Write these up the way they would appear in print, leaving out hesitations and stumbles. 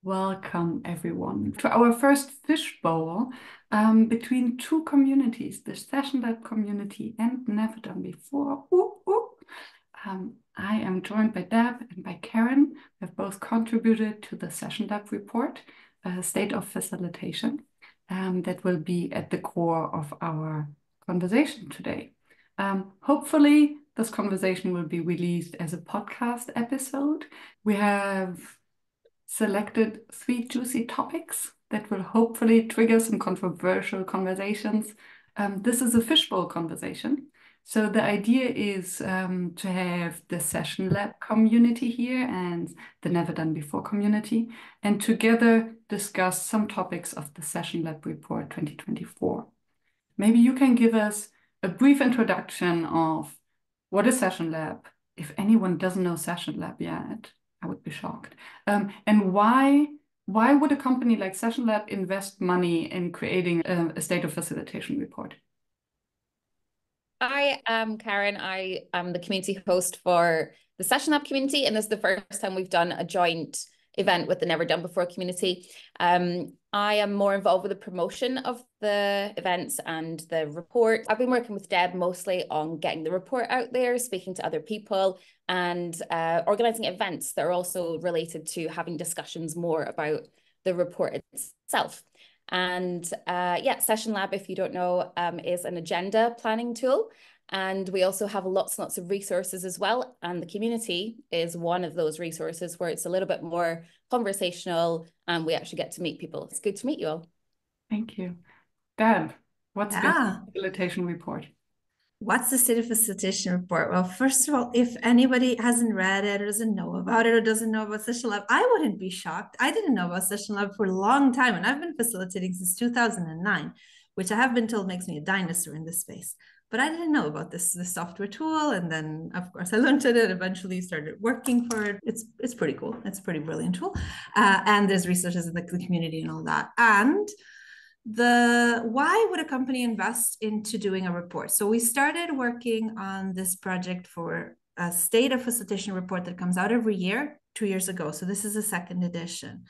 Welcome, everyone, to our first fishbowl between two communities, the SessionLab community and NeverDoneBefore. I am joined by Deb and by Karen. We have both contributed to the SessionLab report, State of Facilitation, that will be at the core of our conversation today. Hopefully, this conversation will be released as a podcast episode. We have selected 3 juicy topics that will hopefully trigger some controversial conversations. This is a fishbowl conversation. So the idea is to have the SessionLab community here and the NeverDoneBefore community, and together discuss some topics of the SessionLab report 2024. Maybe you can give us a brief introduction of what is SessionLab, if anyone doesn't know SessionLab yet. I would be shocked. And why would a company like SessionLab invest money in creating a State of Facilitation report? I am Karen. I am the community host for the SessionLab community, and this is the first time we've done a joint event with the NeverDoneBefore community. I am more involved with the promotion of the events and the report. I've been working with Deb mostly on getting the report out there, speaking to other people, and organizing events that are also related to having discussions more about the report itself. And SessionLab, if you don't know, is an agenda planning tool. And we also have lots and lots of resources as well. And the community is one of those resources where it's a little bit more conversational and we actually get to meet people. It's good to meet you all. Thank you. Deb, what's the facilitation report? What's the State of Facilitation report? Well, first of all, if anybody hasn't read it or doesn't know about it or doesn't know about SessionLab, I wouldn't be shocked. I didn't know about SessionLab for a long time, and I've been facilitating since 2009, which I have been told makes me a dinosaur in this space. But I didn't know about this software tool, and then of course I learned it. Eventually started working for it. It's pretty cool. It's a pretty brilliant tool, and there's resources in the community and all that. And why would a company invest into doing a report? So we started working on this project for a State of Facilitation report that comes out every year, 2 years ago. So this is a second edition.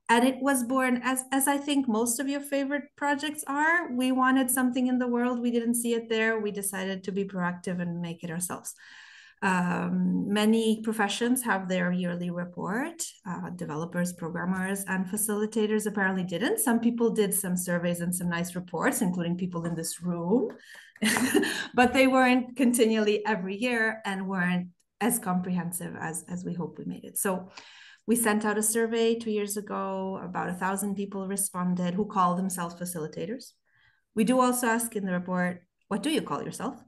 And it was born, as I think most of your favorite projects are. We wanted something in the world. We didn't see it there. We decided to be proactive and make it ourselves. Many professions have their yearly report, developers, programmers, and facilitators apparently didn't. Some people did some surveys and some nice reports, including people in this room, but they weren't continually every year and weren't as comprehensive as we hope we made it. So we sent out a survey 2 years ago. About 1,000 people responded who call themselves facilitators. We do also ask in the report, what do you call yourself?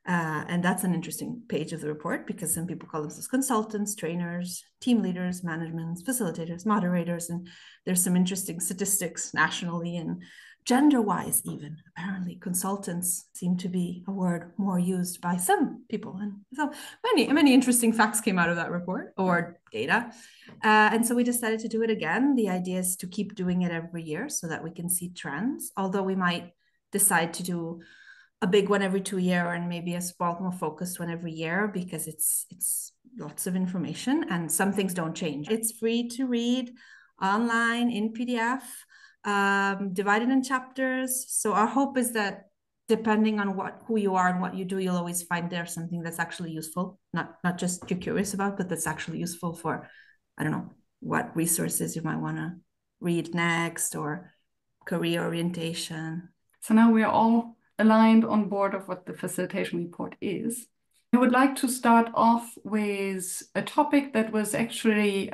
And that's an interesting page of the report because some people call themselves consultants, trainers, team leaders, managements, facilitators, moderators, and there's some interesting statistics nationally and gender-wise even. Apparently consultants seem to be a word more used by some people. And so many interesting facts came out of that report or data. And so we decided to do it again. The idea is to keep doing it every year so that we can see trends, although we might decide to do a big one every 2 years and maybe a small, more focused one every year because it's lots of information and some things don't change. It's free to read online in PDF, divided in chapters. So our hope is that depending on who you are and what you do, you'll always find there's something that's actually useful, not just you're curious about, but that's actually useful for, I don't know, what resources you might want to read next or career orientation. So now we're all aligned on board of what the facilitation report is. I would like to start off with a topic that was actually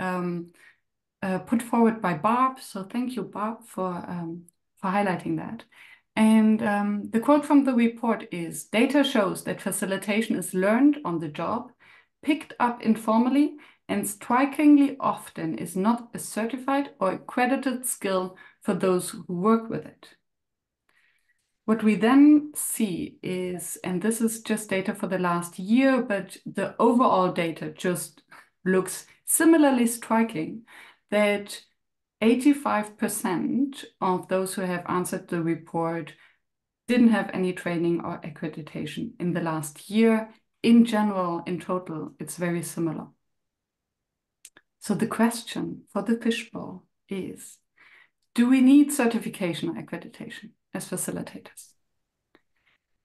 put forward by Barb. So thank you, Barb, for highlighting that. And the quote from the report is, data shows that facilitation is learned on the job, picked up informally, and strikingly often is not a certified or accredited skill for those who work with it. What we then see is, and this is just data for the last year, but the overall data just looks similarly striking, that 85% of those who have answered the report didn't have any training or accreditation in the last year. In general, in total, it's very similar. So the question for the fishbowl is, do we need certification or accreditation as facilitators?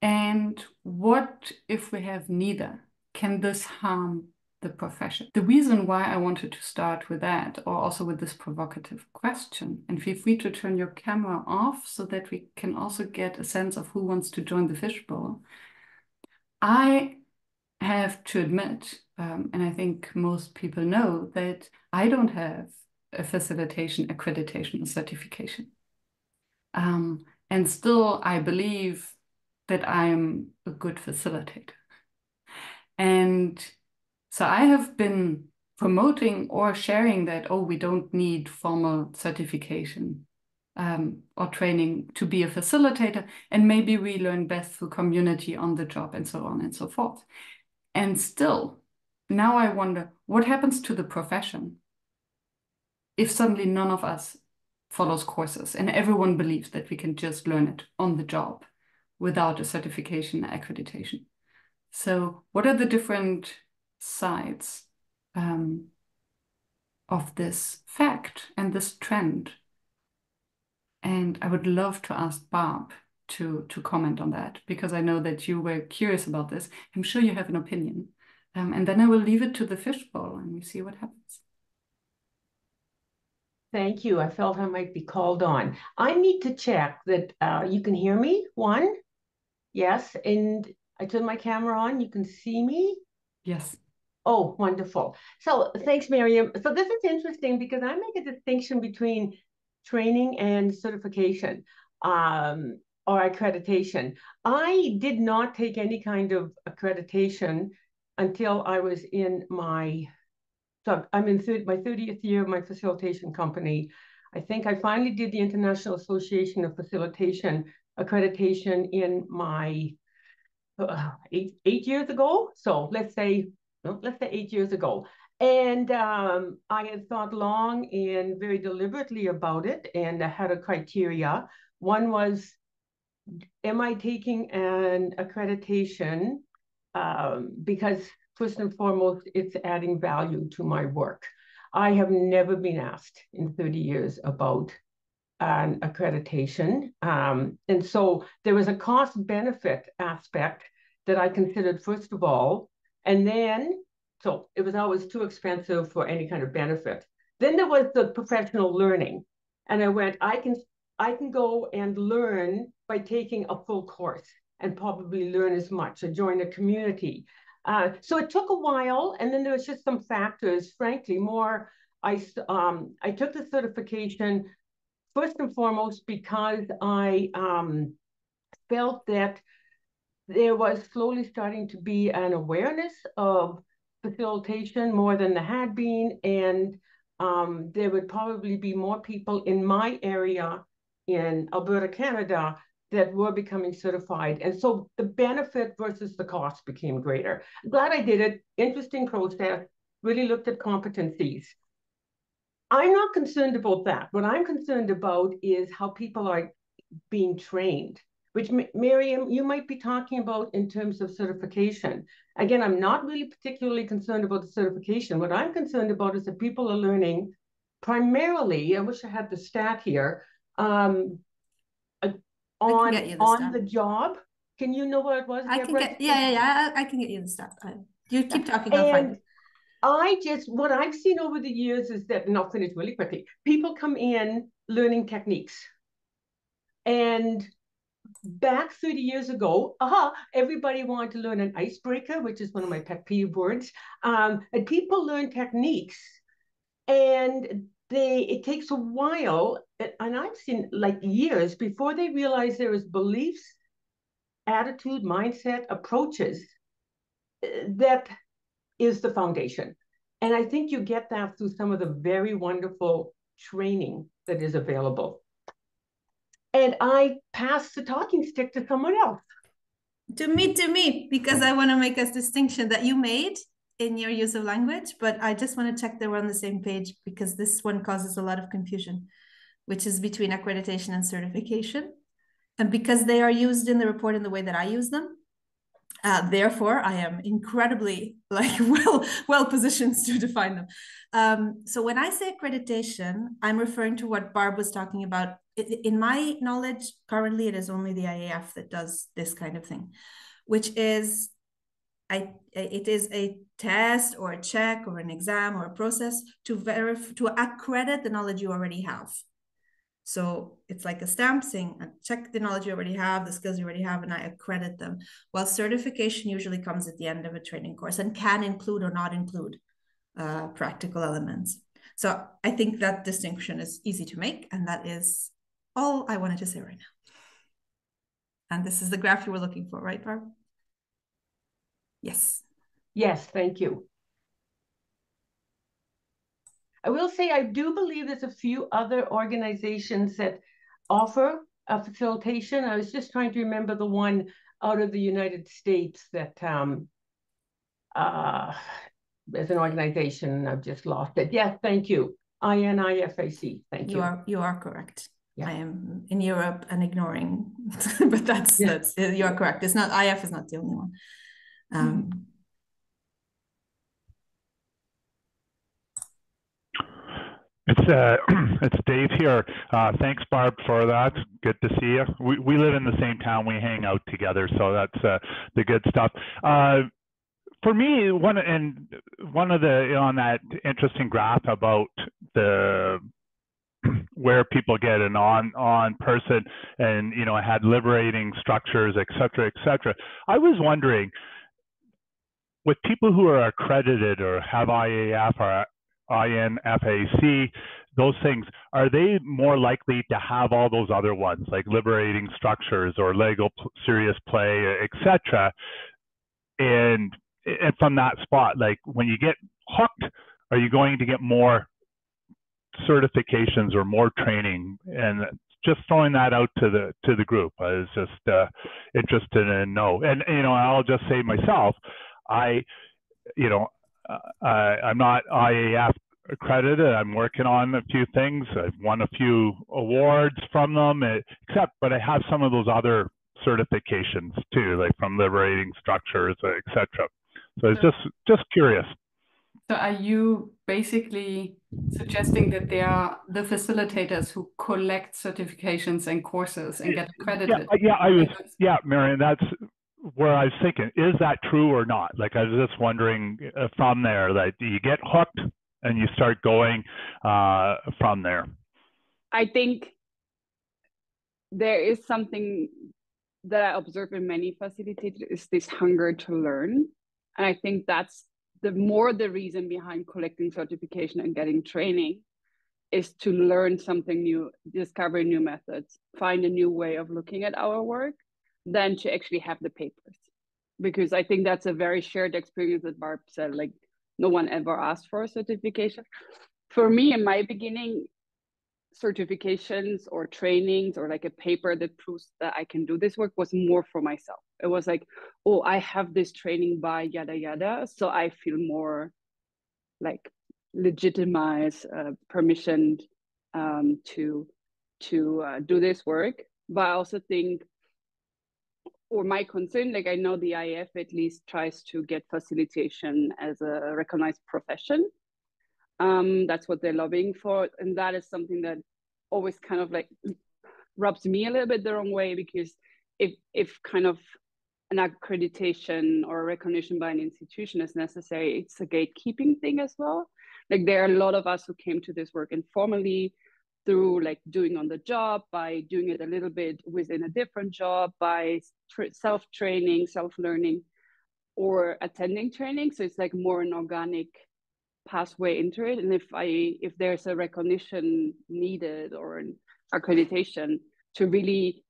And what if we have neither? Can this harm the profession? The reason why I wanted to start with that, or also with this provocative question, and feel free to turn your camera off so that we can also get a sense of who wants to join the fishbowl. I have to admit, and I think most people know, that I don't have a facilitation, accreditation, or certification. And still, I believe that I'm a good facilitator. And so I have been promoting or sharing that, oh, we don't need formal certification or training to be a facilitator, and maybe we learn best through community on the job and so on and so forth. And still, now I wonder, what happens to the profession if suddenly none of us follows courses and everyone believes that we can just learn it on the job without a certification or accreditation? So what are the different sides of this fact and this trend? And I would love to ask Barb to comment on that, because I know that you were curious about this. I'm sure you have an opinion. And then I will leave it to the fishbowl and we see what happens. Thank you. I felt I might be called on. I need to check that you can hear me. One, yes. And I turned my camera on. You can see me? Yes. Oh, wonderful. So thanks, Miriam. So this is interesting because I make a distinction between training and certification or accreditation. I did not take any kind of accreditation until I was in so I'm in my 30th year of my facilitation company. I think I finally did the International Association of Facilitation accreditation in my 8 years ago. So let's say 8 years ago. And I had thought long and very deliberately about it, and I had a criteria. One was, am I taking an accreditation because first and foremost, it's adding value to my work. I have never been asked in 30 years about an accreditation. And so there was a cost-benefit aspect that I considered first of all. And then, so it was always too expensive for any kind of benefit. Then there was the professional learning. And I went, I can go and learn by taking a full course and probably learn as much or join a community. So it took a while, and then there was just some factors, frankly, more. I took the certification first and foremost because I felt that there was slowly starting to be an awareness of facilitation more than there had been, and there would probably be more people in my area in Alberta, Canada, that were becoming certified. And so the benefit versus the cost became greater. I'm glad I did it. Interesting process, really looked at competencies. I'm not concerned about that. What I'm concerned about is how people are being trained, which, Miriam, you might be talking about in terms of certification. Again, I'm not really particularly concerned about the certification. What I'm concerned about is that people are learning primarily, I wish I had the stat here, on the job. Can you know what it was? I can get, I can get you the stat. You keep talking, I'll find it. What I've seen over the years is that, and I'll finish really quickly, people come in learning techniques. And back 30 years ago, everybody wanted to learn an icebreaker, which is one of my pet peeve words. And people learn techniques, and it takes a while, and I've seen like years before they realize there is beliefs, attitude, mindset, approaches that is the foundation. And I think you get that through some of the very wonderful training that is available. And I pass the talking stick to someone else. To me, because I want to make a distinction that you made in your use of language, but I just want to check that we're on the same page, because this one causes a lot of confusion, which is between accreditation and certification. And because they are used in the report in the way that I use them, Therefore, I am incredibly well positioned to define them. So when I say accreditation, I'm referring to what Barb was talking about. In my knowledge, currently it is only the IAF that does this kind of thing, which is it is a test or a check or an exam or a process to accredit the knowledge you already have. So it's like a stamp saying, I check the knowledge you already have, the skills you already have, and I accredit them. While certification usually comes at the end of a training course and can include or not include practical elements. So I think that distinction is easy to make, and that is all I wanted to say right now. And this is the graph you were looking for, right, Barb? Yes. Yes, thank you. I will say I do believe there's a few other organizations that offer a facilitation. I was just trying to remember the one out of the United States that as an organization, I've just lost it. Yeah, thank you. INIFAC, thank you. You are correct. Yeah. I am in Europe and ignoring, but that's you are correct. It's not, IF is not the only one. It's Dave here. Thanks, Barb, for that. Good to see you. We live in the same town. We hang out together, so that's the good stuff. For me, one of the on that interesting graph about the where people get an on person, and I had liberating structures, et cetera. I was wondering, with people who are accredited or have IAF or INFAC, those things, are they more likely to have all those other ones, like liberating structures or legal serious play, etc.? And from that spot, like when you get hooked, are you going to get more certifications or more training? And just throwing that out to the group. I was just interested in know. And I'll just say myself, I'm not IAF accredited. I'm working on a few things. I've won a few awards from them, but I have some of those other certifications too, like from liberating structures, etc. So it's just curious. So are you basically suggesting that they are the facilitators who collect certifications and courses and get accredited? Yeah, Marion, that's where I was thinking, is that true or not? Like, I was just wondering from there, that you get hooked and you start going from there. I think there is something that I observe in many facilitators, is this hunger to learn. And I think that's the reason behind collecting certification and getting training, is to learn something new, discover new methods, find a new way of looking at our work, than to actually have the papers. Because I think that's a very shared experience that Barb said, like, no one ever asked for a certification. For me, in my beginning, certifications or trainings or like a paper that proves that I can do this work was more for myself. It was like, oh, I have this training by yada yada, so I feel more like legitimized, permissioned to do this work. But I also think, or my concern, like I know the IF at least tries to get facilitation as a recognized profession. That's what they're lobbying for. And that is something that always kind of like rubs me a little bit the wrong way, because if kind of an accreditation or a recognition by an institution is necessary, it's a gatekeeping thing as well. Like there are a lot of us who came to this work informally, through like doing on the job, by doing it a little bit within a different job, by self-training, self-learning, or attending training. So it's like more an organic pathway into it. And if there's a recognition needed or an accreditation to really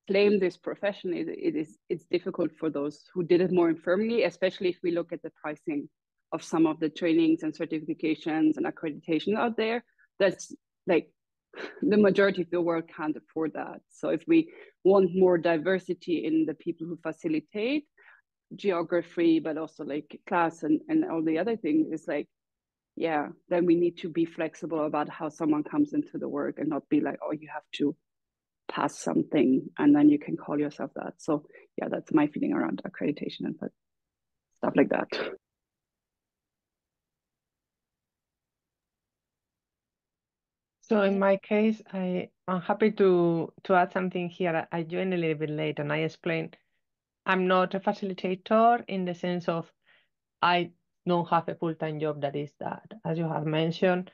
claim this profession, it's difficult for those who did it more informally, especially if we look at the pricing of some of the trainings and certifications and accreditation out there. That's like the majority of the world can't afford that. So if we want more diversity in the people who facilitate, geography, but also like class and all the other things, is like, yeah, then we need to be flexible about how someone comes into the work and not be like, oh, you have to pass something, and then you can call yourself that. So yeah, that's my feeling around accreditation and stuff like that. So in my case, I'm happy to add something here. I joined a little bit late, and I explained I'm not a facilitator in the sense of I don't have a full-time job that is that. As you have mentioned,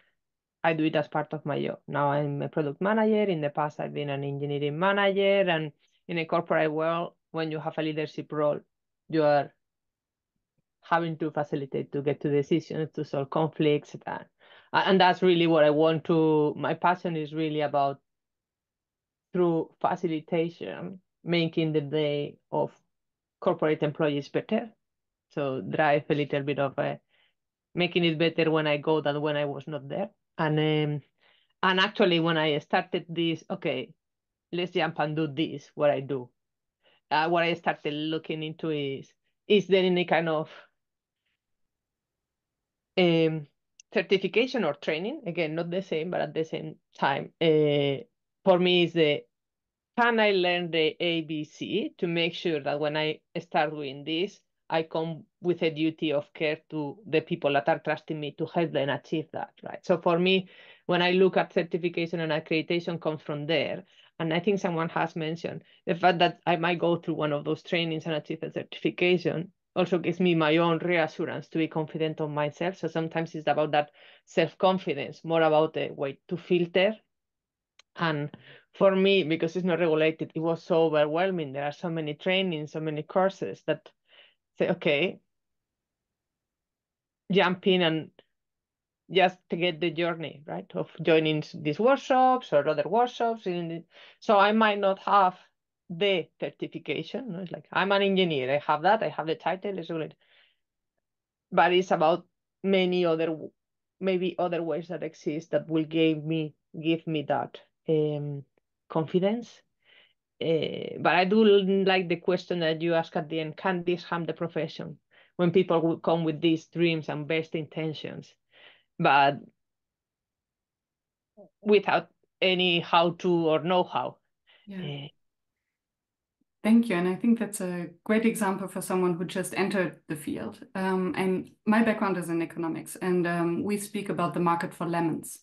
I do it as part of my job. Now I'm a product manager. In the past, I've been an engineering manager, and in a corporate world, when you have a leadership role, you are having to facilitate to get to decisions, to solve conflicts, and that's really what I want to. My passion is really about, through facilitation, making the day of corporate employees better. So drive a little bit of making it better when I go than when I was not there. And actually, when I started this, okay, let's jump and do this, what I do. What I started looking into is there any kind of certification or training? Again, not the same, but at the same time, for me is can I learn the ABC to make sure that when I start doing this, I come with a duty of care to the people that are trusting me to help them achieve that, right? So for me, when I look at certification and accreditation comes from there. And I think someone has mentioned the fact that I might go through one of those trainings and achieve a certification also gives me my own reassurance to be confident on myself. So sometimes it's about that self-confidence, more about the way to filter. And for me, because it's not regulated, it was so overwhelming. There are so many trainings, so many courses that say, okay, jump in and just to get the journey, right, of joining these workshops or other workshops. So I might not have the certification. No? It's like, I'm an engineer, I have that, I have the title, it's really, but it's about many other, maybe other ways that exist that will give me that confidence. But I do like the question that you asked at the end, can this harm the profession? When people will come with these dreams and best intentions, but without any how-to or know-how. Yeah. Thank you. And I think that's a great example for someone who just entered the field. And my background is in economics, and we speak about the market for lemons.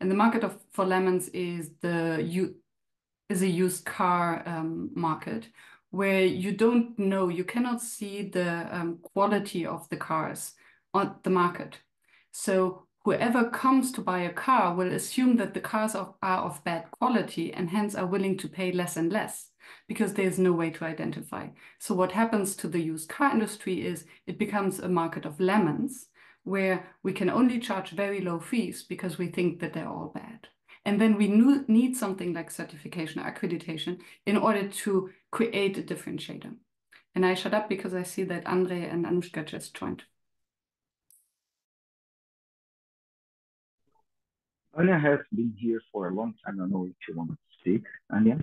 And the market for lemons is a used car market where you don't know, you cannot see the quality of the cars on the market. So whoever comes to buy a car will assume that the cars are of bad quality and hence are willing to pay less and less because there's no way to identify. So what happens to the used car industry is it becomes a market of lemons where we can only charge very low fees because we think that they're all bad. And then we need something like certification or accreditation in order to create a differentiator. And I shut up because I see that Andre and Anushka just joined. Anya has been here for a long time. I don't know if you want to speak, Anya.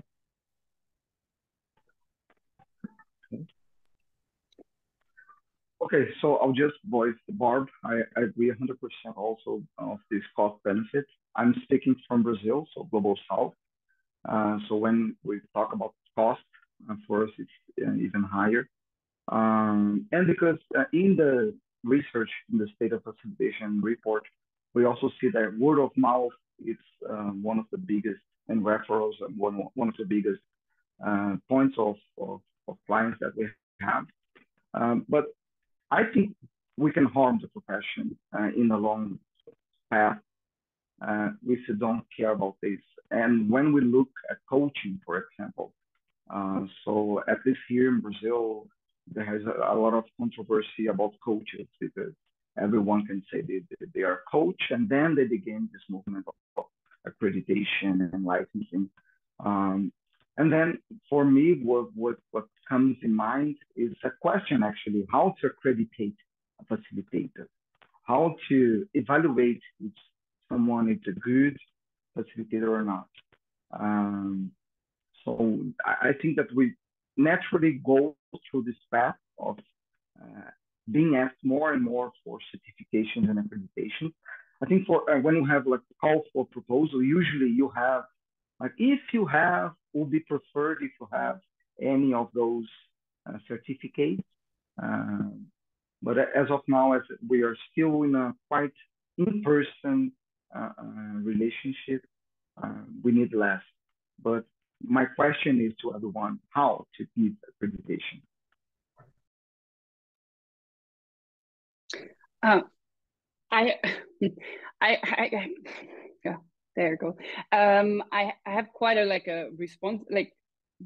Okay, so I'll just voice the Barb. I agree 100% also of this cost benefit. I'm speaking from Brazil, so Global South. So when we talk about cost, for us, it's even higher. And because in the research in the State of Facilitation report, we also see that word of mouth is one of the biggest, and referrals, and one of the biggest points of clients that we have. But I think we can harm the profession in the long path if you don't care about this. And when we look at coaching, for example, so at least here in Brazil, there has a lot of controversy about coaches because everyone can say they are a coach, and then they begin this movement of accreditation and licensing. And then for me, what comes in mind is a question actually, how to accreditate a facilitator, how to evaluate if someone is a good facilitator or not. So I think that we naturally go through this path of being asked more and more for certifications and accreditation. I think for when you have like a call for proposal, usually you have Like if you have, would be preferred if you have any of those certificates. But as of now, as we are still in a quite in-person relationship, we need less. But my question is to everyone, how to give accreditation? Yeah, there you go. I have quite a response,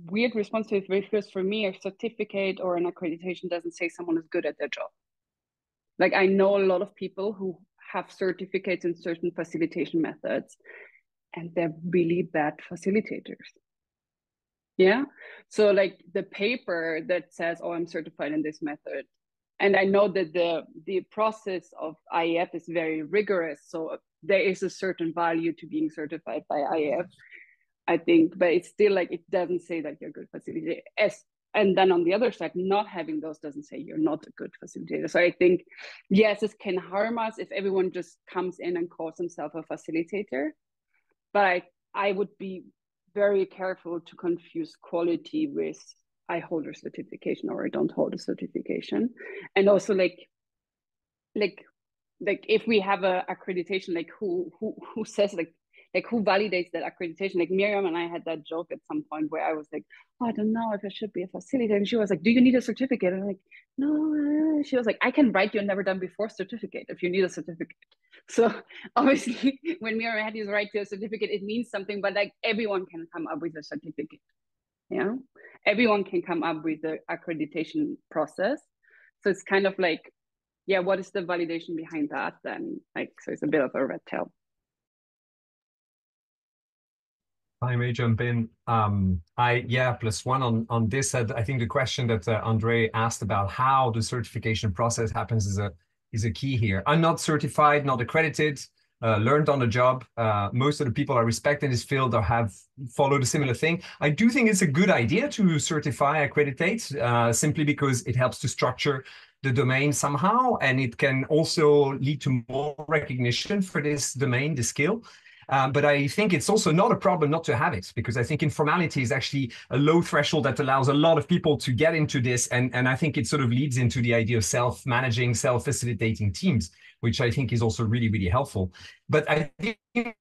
weird response to it, because for me, a certificate or an accreditation doesn't say someone is good at their job. Like I know a lot of people who have certificates in certain facilitation methods, and they're really bad facilitators. Yeah. So like the paper that says, oh, I'm certified in this method. And I know that the process of IAF is very rigorous. So there is a certain value to being certified by IAF, I think, but it's still like, it doesn't say that you're a good facilitator. And then on the other side, not having those doesn't say you're not a good facilitator. So I think, yes, this can harm us if everyone just comes in and calls himself a facilitator. But I would be very careful to confuse quality with I hold a certification or I don't hold a certification. And also like if we have a accreditation, like who says like who validates that accreditation? Like Miriam and I had that joke at some point where I was like, oh, I don't know if I should be a facilitator. And she was like, do you need a certificate? And I'm like, no. She was like, I can write you a NeverDoneBefore certificate if you need a certificate. So obviously when Miriam had his right to a certificate, it means something, but like everyone can come up with a certificate. Yeah, everyone can come up with the accreditation process. So it's kind of like, yeah, what is the validation behind that then? Like, so it's a bit of a red tail. I may jump in. Plus one on this. I think the question that Andre asked about how the certification process happens is a key here. I'm not certified, not accredited, learned on the job. Most of the people I respect in this field have followed a similar thing. I do think it's a good idea to certify, accreditate, simply because it helps to structure the domain somehow, and it can also lead to more recognition for this domain, the skill. But I think it's also not a problem not to have it, because I think informality is actually a low threshold that allows a lot of people to get into this. And I think it sort of leads into the idea of self-managing, self-facilitating teams, which I think is also really, really helpful. But I think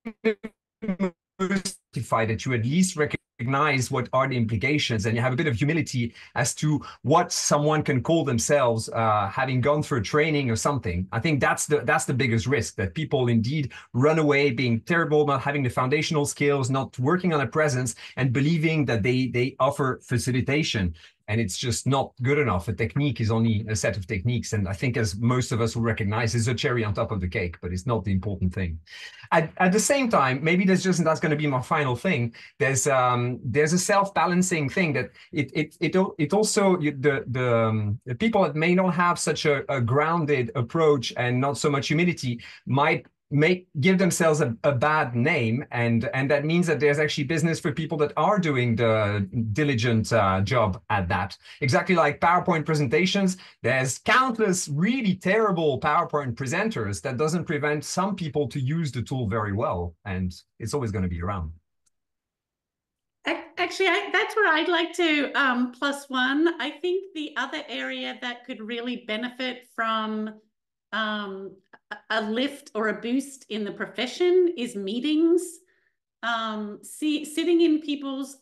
that you at least recognize what are the implications, and you have a bit of humility as to what someone can call themselves, having gone through a training or something. I think that's the biggest risk, that people indeed run away being terrible, not having the foundational skills, not working on a presence, and believing that they offer facilitation. And it's just not good enough. A technique is only a set of techniques. And I think, as most of us will recognize, it's a cherry on top of the cake, but it's not the important thing. At the same time, maybe that's going to be my final thing. There's a self-balancing thing that it also, the people that may not have such a grounded approach and not so much humility might give themselves a bad name, and that means that there's actually business for people that are doing the diligent job at that. Exactly like PowerPoint presentations, there's countless really terrible PowerPoint presenters. That doesn't prevent some people to use the tool very well, and it's always going to be around. Actually, that's where I'd like to plus one. I think the other area that could really benefit from a lift or a boost in the profession is meetings. Sitting in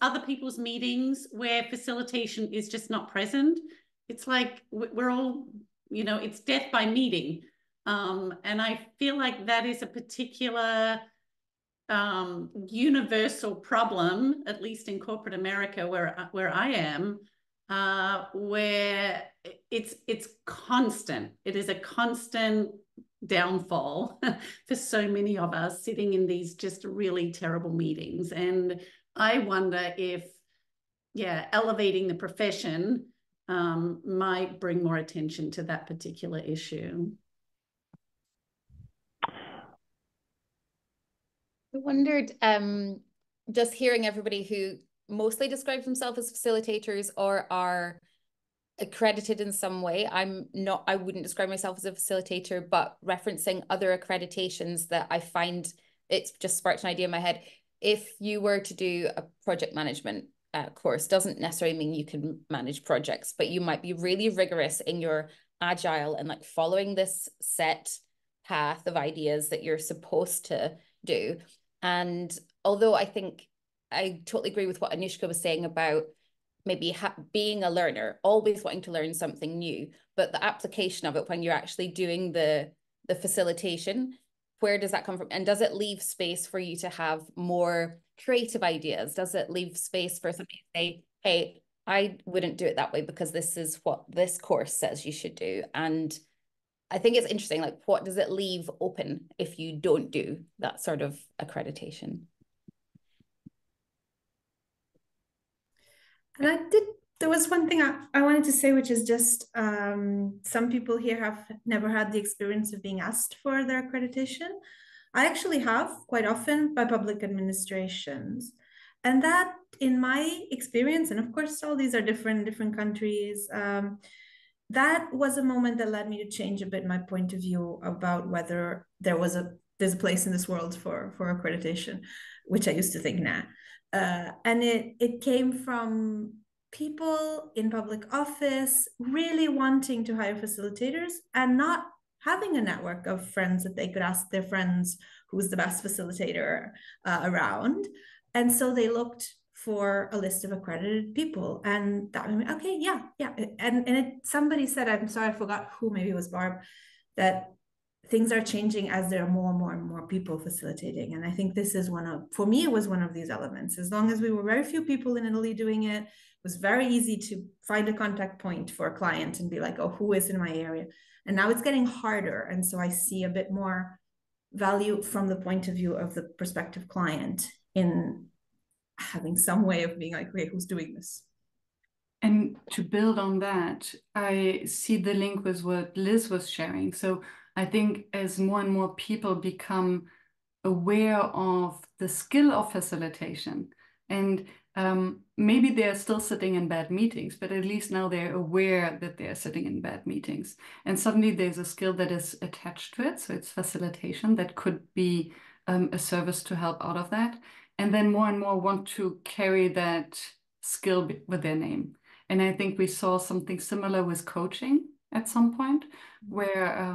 other people's meetings where facilitation is just not present. It's like we're all, it's death by meeting. And I feel like that is a particular universal problem, at least in corporate America where I am, where it's constant. It is a constant downfall for so many of us sitting in these just really terrible meetings. And I wonder if, elevating the profession might bring more attention to that particular issue. I wondered, just hearing everybody who mostly describes themselves as facilitators or are accredited in some way. I wouldn't describe myself as a facilitator, but referencing other accreditations that I find, it's just sparked an idea in my head. if you were to do a project management course, doesn't necessarily mean you can manage projects, but you might be really rigorous in your agile and like following this set path of ideas that you're supposed to do. And although I think I totally agree with what Anushka was saying about maybe being a learner, always wanting to learn something new, but the application of it when you're actually doing the facilitation, where does that come from? And does it leave space for you to have more creative ideas? Does it leave space for somebody to say, hey, I wouldn't do it that way because this is what this course says you should do? And I think it's interesting, like, what does it leave open if you don't do that sort of accreditation? And there was one thing I wanted to say, which is just some people here have never had the experience of being asked for their accreditation. I actually have quite often by public administrations. And that, in my experience, and of course, all these are different countries, that was a moment that led me to change a bit my point of view about whether there's a place in this world for accreditation, which I used to think, nah. And it came from people in public office really wanting to hire facilitators and not having a network of friends that they could ask their friends who's the best facilitator around. And so they looked for a list of accredited people. And that, okay, yeah. And somebody said, I'm sorry, I forgot who, maybe it was Barb, that things are changing as there are more and more people facilitating. And I think this is for me, it was one of these elements. As long as we were very few people in Italy doing it, it was very easy to find a contact point for a client and be like, oh, who is in my area? And now it's getting harder. And so I see a bit more value from the point of view of the prospective client in having some way of being like, okay, who's doing this? And to build on that, I see the link with what Liz was sharing. So I think as more and more people become aware of the skill of facilitation, and maybe they're still sitting in bad meetings, but at least now they're aware that they're sitting in bad meetings. And suddenly there's a skill that is attached to it. So it's facilitation that could be a service to help out of that. And then more and more want to carry that skill with their name. And I think we saw something similar with coaching at some point, where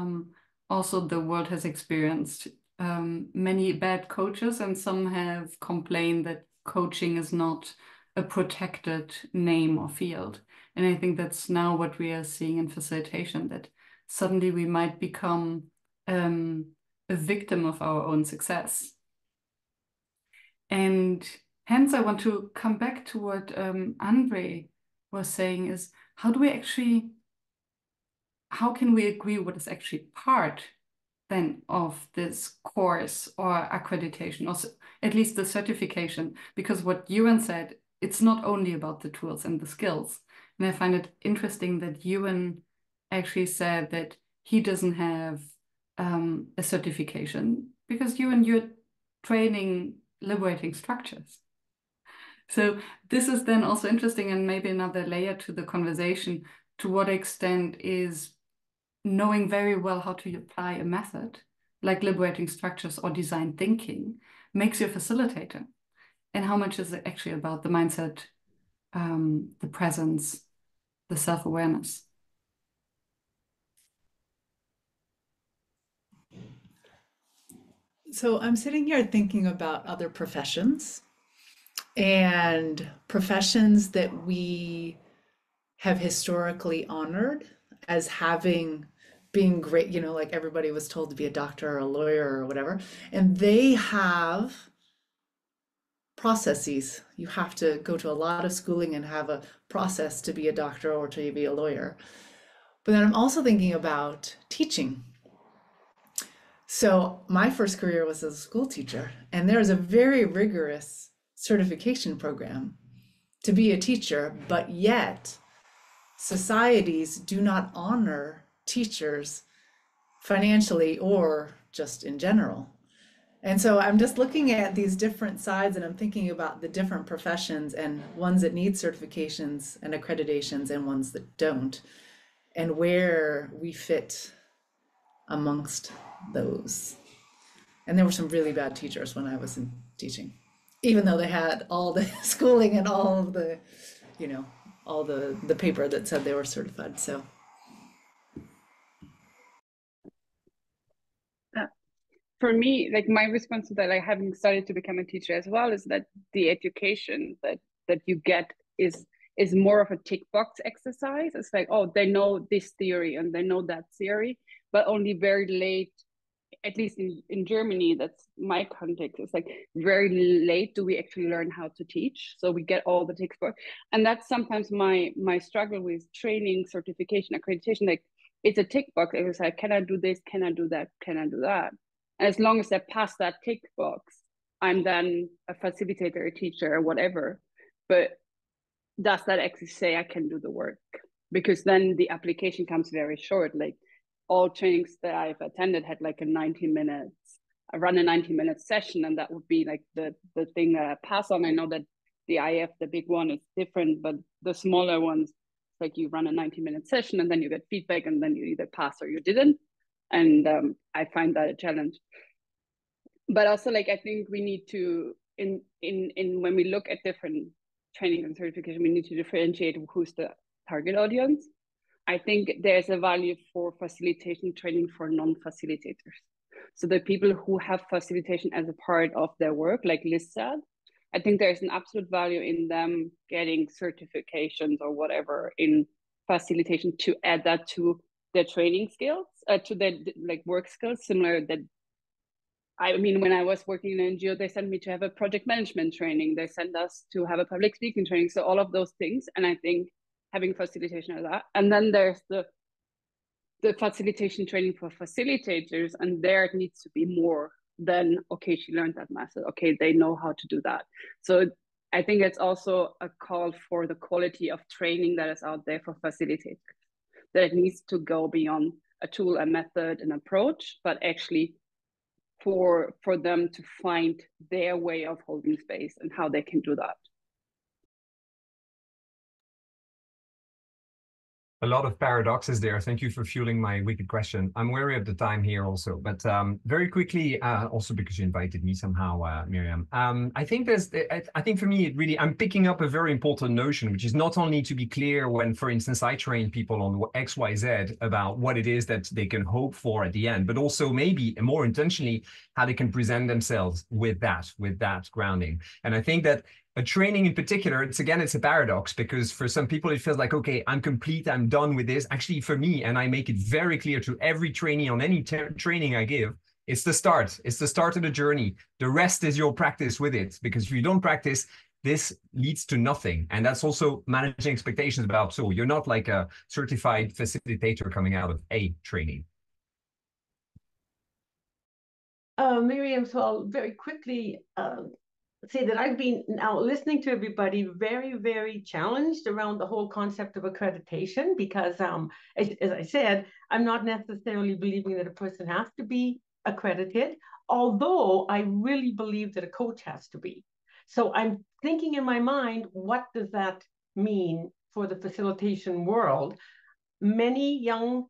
also the world has experienced many bad coaches, and some have complained that coaching is not a protected name or field. And I think that's now what we are seeing in facilitation, that suddenly we might become a victim of our own success. And hence I want to come back to what Andre was saying, is how can we agree what is actually part then of this course or accreditation, or at least the certification? Because what Ewan said, it's not only about the tools and the skills. And I find it interesting that Ewan actually said that he doesn't have a certification because Ewan, you're training liberating structures. So this is then also interesting, and maybe another layer to the conversation, to what extent is knowing very well how to apply a method like liberating structures or design thinking makes you a facilitator, and how much is it actually about the mindset, the presence, the self-awareness. So I'm sitting here thinking about other professions, and professions that we have historically honored as being great, like everybody was told to be a doctor or a lawyer or whatever, and they have processes. You have to go to a lot of schooling and have a process to be a doctor or to be a lawyer. But then I'm also thinking about teaching. So my first career was as a school teacher, and there is a very rigorous certification program to be a teacher, but yet societies do not honor teachers financially or just in general. And so I'm just looking at these different sides, and I'm thinking about the different professions, and ones that need certifications and accreditations and ones that don't, and where we fit amongst those. And there were some really bad teachers when I was in teaching. even though they had all the schooling and all of the, you know, all the paper that said they were certified. So for me, like my response to that, like having started to become a teacher as well, is that the education that you get is more of a tick box exercise. It's like, oh, they know this theory and they know that theory, but only very late, at least in Germany, that's my context. It's like very late do we actually learn how to teach. So we get all the textbooks. And that's sometimes my struggle with training, certification, accreditation. Like it's a tick box. It was like, can I do this? Can I do that? Can I do that? And as long as I pass that tick box, I'm then a facilitator, a teacher, or whatever. But does that actually say I can do the work? Because then the application comes very short. Like all trainings that I've attended had like a 90 minutes. I run a 90-minute session, and that would be like the thing that I pass on. I know that the IF, the big one, is different, but the smaller ones, like you run a 90-minute session and then you get feedback and then you either pass or you didn't. And I find that a challenge. But also, like, I think we need to, in when we look at different training and certification, we need to differentiate who's the target audience. I think there's a value for facilitation training for non-facilitators. So the people who have facilitation as a part of their work, like Liz said, I think there's an absolute value in them getting certifications or whatever in facilitation to add that to their training skills, to their like work skills, similar that, I mean, when I was working in an NGO, they sent me to have a project management training. They sent us to have a public speaking training. So all of those things. And I think having facilitation of that. And then there's the facilitation training for facilitators. And there it needs to be more than, okay, she learned that method. Okay, they know how to do that. So I think it's also a call for the quality of training that is out there for facilitators, that it needs to go beyond a tool, a method, an approach, but actually for them to find their way of holding space and how they can do that. A lot of paradoxes there. Thank you for fueling my wicked question. I'm wary of the time here also, but very quickly, also because you invited me somehow, Miriam. I think I think for me, it really, I'm picking up a very important notion, which is not only to be clear when, for instance, I train people on X, Y, Z about what it is that they can hope for at the end, but also maybe more intentionally, how they can present themselves with that grounding. And I think that a training in particular, it's a paradox, because for some people it feels like, okay, I'm complete, I'm done with this. Actually, for me, and I make it very clear to every trainee on any training I give, it's the start. It's the start of the journey. The rest is your practice with it, because if you don't practice, this leads to nothing. And that's also managing expectations about, so you're not like a certified facilitator coming out of a training. Miriam, so I'll very quickly say that I've been now listening to everybody very, very challenged around the whole concept of accreditation, because as I said, I'm not necessarily believing that a person has to be accredited, although I really believe that a coach has to be. So I'm thinking in my mind, what does that mean for the facilitation world? Many young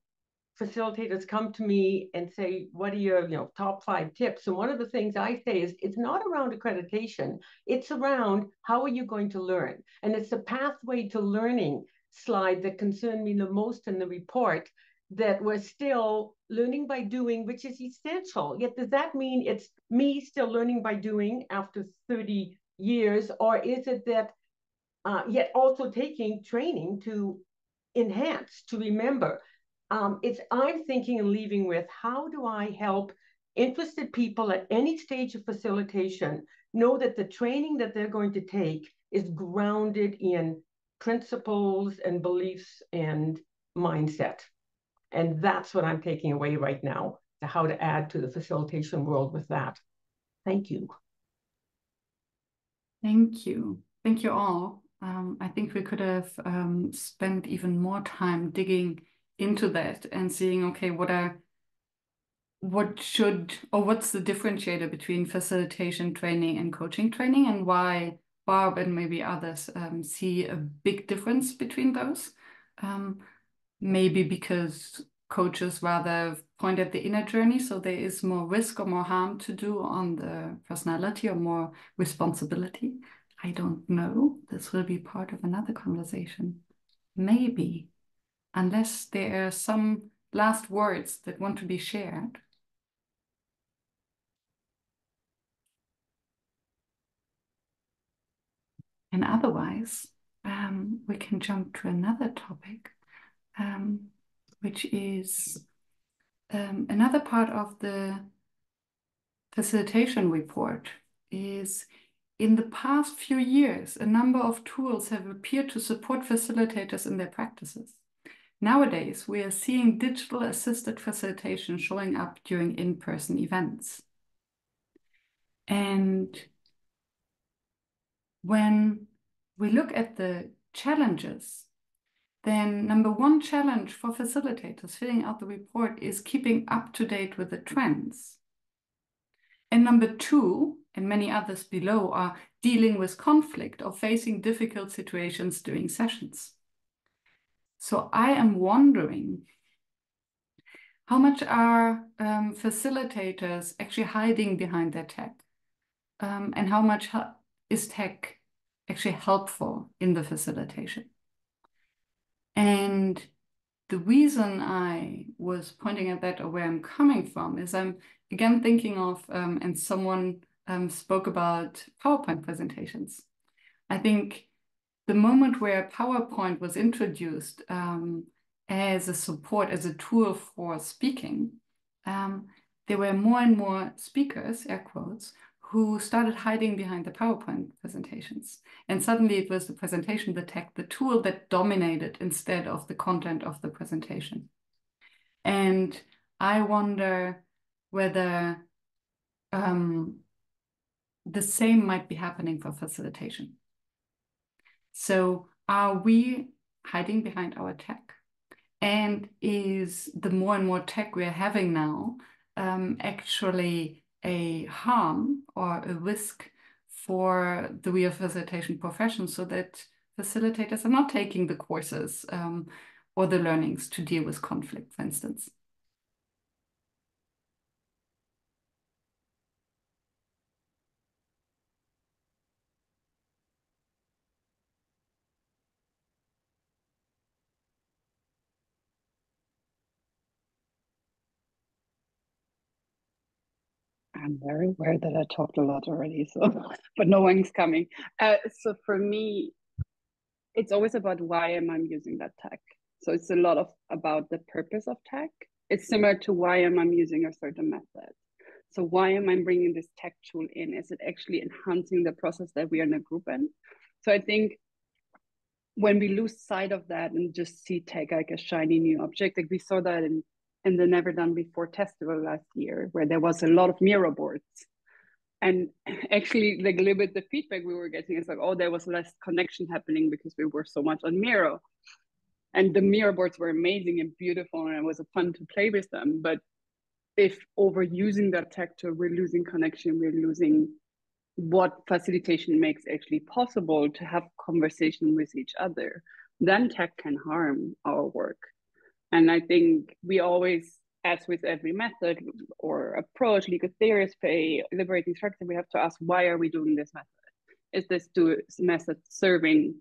facilitators come to me and say, what are your top 5 tips? And one of the things I say is, it's not around accreditation. It's around how are you going to learn? And it's the pathway to learning slide that concerned me the most in the report, that we're still learning by doing, which is essential. Yet does that mean it's me still learning by doing after 30 years? Or is it that yet also taking training to enhance, to remember? I'm thinking and leaving with, how do I help interested people at any stage of facilitation know that the training that they're going to take is grounded in principles and beliefs and mindset? And that's what I'm taking away right now, to how to add to the facilitation world with that. Thank you. Thank you. Thank you all. I think we could have spent even more time digging into that and seeing, okay, what's the differentiator between facilitation training and coaching training, and why Barb and maybe others see a big difference between those. Maybe because coaches rather point at the inner journey, so there is more risk or more harm to do on the personality or more responsibility. I don't know. This will be part of another conversation. Maybe, unless there are some last words that want to be shared. And otherwise, we can jump to another topic, which is another part of the facilitation report is in the past few years, a number of tools have appeared to support facilitators in their practices. Nowadays, we are seeing digital assisted facilitation showing up during in-person events. And when we look at the challenges, then number one challenge for facilitators filling out the report is keeping up to date with the trends. And number two, and many others below, are dealing with conflict or facing difficult situations during sessions. So I am wondering, how much are facilitators actually hiding behind their tech? And how much is tech actually helpful in the facilitation? And the reason I was pointing at that, or where I'm coming from, is I'm again thinking of, and someone spoke about PowerPoint presentations. I think the moment where PowerPoint was introduced as a support, as a tool for speaking, there were more and more speakers, air quotes, who started hiding behind the PowerPoint presentations. And suddenly it was the presentation, the tech, the tool that dominated instead of the content of the presentation. And I wonder whether the same might be happening for facilitation. So are we hiding behind our tech? And is the more and more tech we're having now actually a harm or a risk for the real facilitation profession, so that facilitators are not taking the courses or the learnings to deal with conflict, for instance? I'm very aware that I talked a lot already, so but no one's coming. So for me, it's always about why am I using that tech. So it's a lot about the purpose of tech. It's similar to why am I using a certain method. So why am I bringing this tech tool in? Is it actually enhancing the process that we are in a group in? So I think when we lose sight of that and just see tech like a shiny new object, like we saw that in the NeverDoneBefore festival last year, where there was a lot of Miro boards. And actually, like a little bit the feedback we were getting is like, oh, there was less connection happening because we were so much on Miro. And the Miro boards were amazing and beautiful, and it was fun to play with them. But if overusing that tech tool, we're losing connection, we're losing what facilitation makes actually possible to have conversation with each other, then tech can harm our work. And I think we always, as with every method or approach, legal theories, liberating structure, we have to ask, why are we doing this method? Is this method serving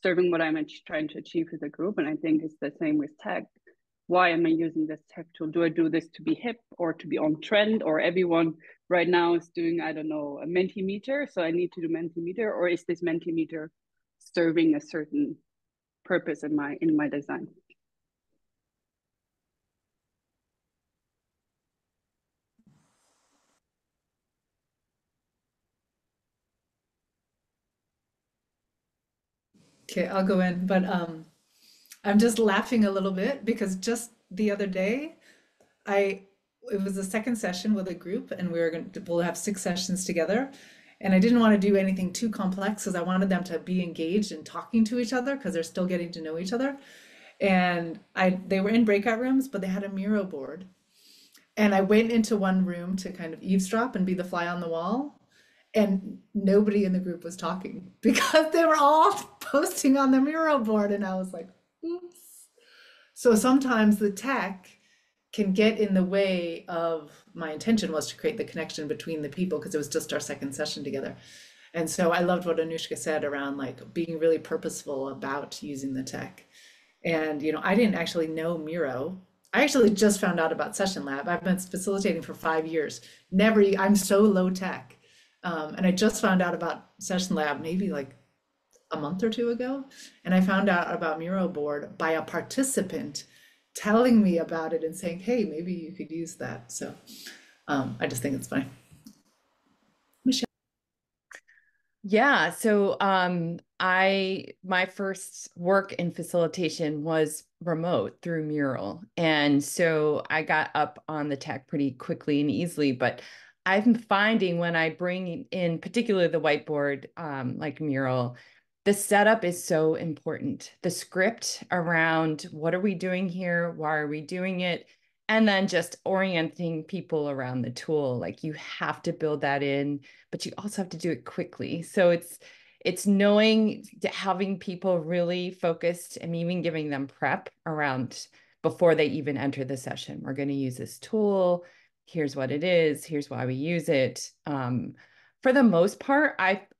what I'm trying to achieve with the group? And I think it's the same with tech. Why am I using this tech tool? Do I do this to be hip or to be on trend, or everyone right now is doing, I don't know, a Mentimeter, so I need to do Mentimeter, or is this Mentimeter serving a certain purpose in my design? Okay, I'll go in, but I'm just laughing a little bit because just the other day, it was the second session with a group, and we'll have 6 sessions together, and I didn't want to do anything too complex because I wanted them to be engaged and talking to each other because they're still getting to know each other. And they were in breakout rooms, but they had a Miro board, and I went into one room to kind of eavesdrop and be the fly on the wall. And nobody in the group was talking because they were all posting on the Miro board. And I was like, oops. So sometimes the tech can get in the way of, my intention was to create the connection between the people because it was just our second session together. And so I loved what Anushka said around like being really purposeful about using the tech. And, you know, I didn't actually know Miro. I actually just found out about SessionLab. I've been facilitating for 5 years. I'm so low tech. And I just found out about SessionLab maybe like a month or two ago. And I found out about Miro board by a participant telling me about it and saying, hey, maybe you could use that. So I just think it's funny. Michelle. Yeah, so my first work in facilitation was remote through Mural. And so I got up on the tech pretty quickly and easily, but I'm finding when I bring in particularly the whiteboard like Mural, the setup is so important. The script around what are we doing here? Why are we doing it? And then just orienting people around the tool. Like you have to build that in, but you also have to do it quickly. So it's knowing, having people really focused and even giving them prep around before they even enter the session. We're going to use this tool. Here's what it is. Here's why we use it. For the most part,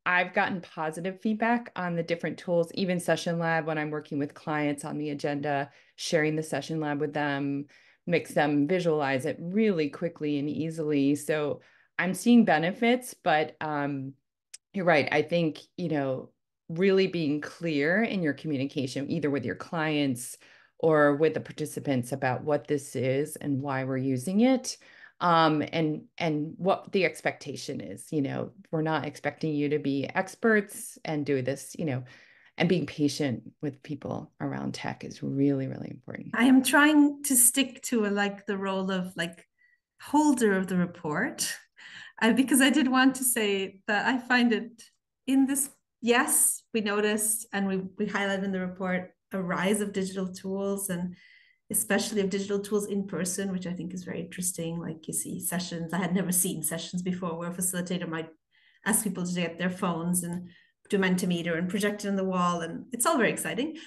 I've gotten positive feedback on the different tools, even SessionLab when I'm working with clients on the agenda, sharing the SessionLab with them, makes them visualize it really quickly and easily. So I'm seeing benefits, but you're right. I think, you know, really being clear in your communication, either with your clients or with the participants about what this is and why we're using it. And what the expectation is. You know, we're not expecting you to be experts and do this, you know, and being patient with people around tech is really, really important. I am trying to stick to like the role of like holder of the report, because I did want to say that I find it in this, yes, we noticed and we highlighted in the report a rise of digital tools, and especially of digital tools in person, which I think is very interesting. Like you see sessions, I had never seen sessions before where a facilitator might ask people to get their phones and do Mentimeter and project it on the wall, and it's all very exciting.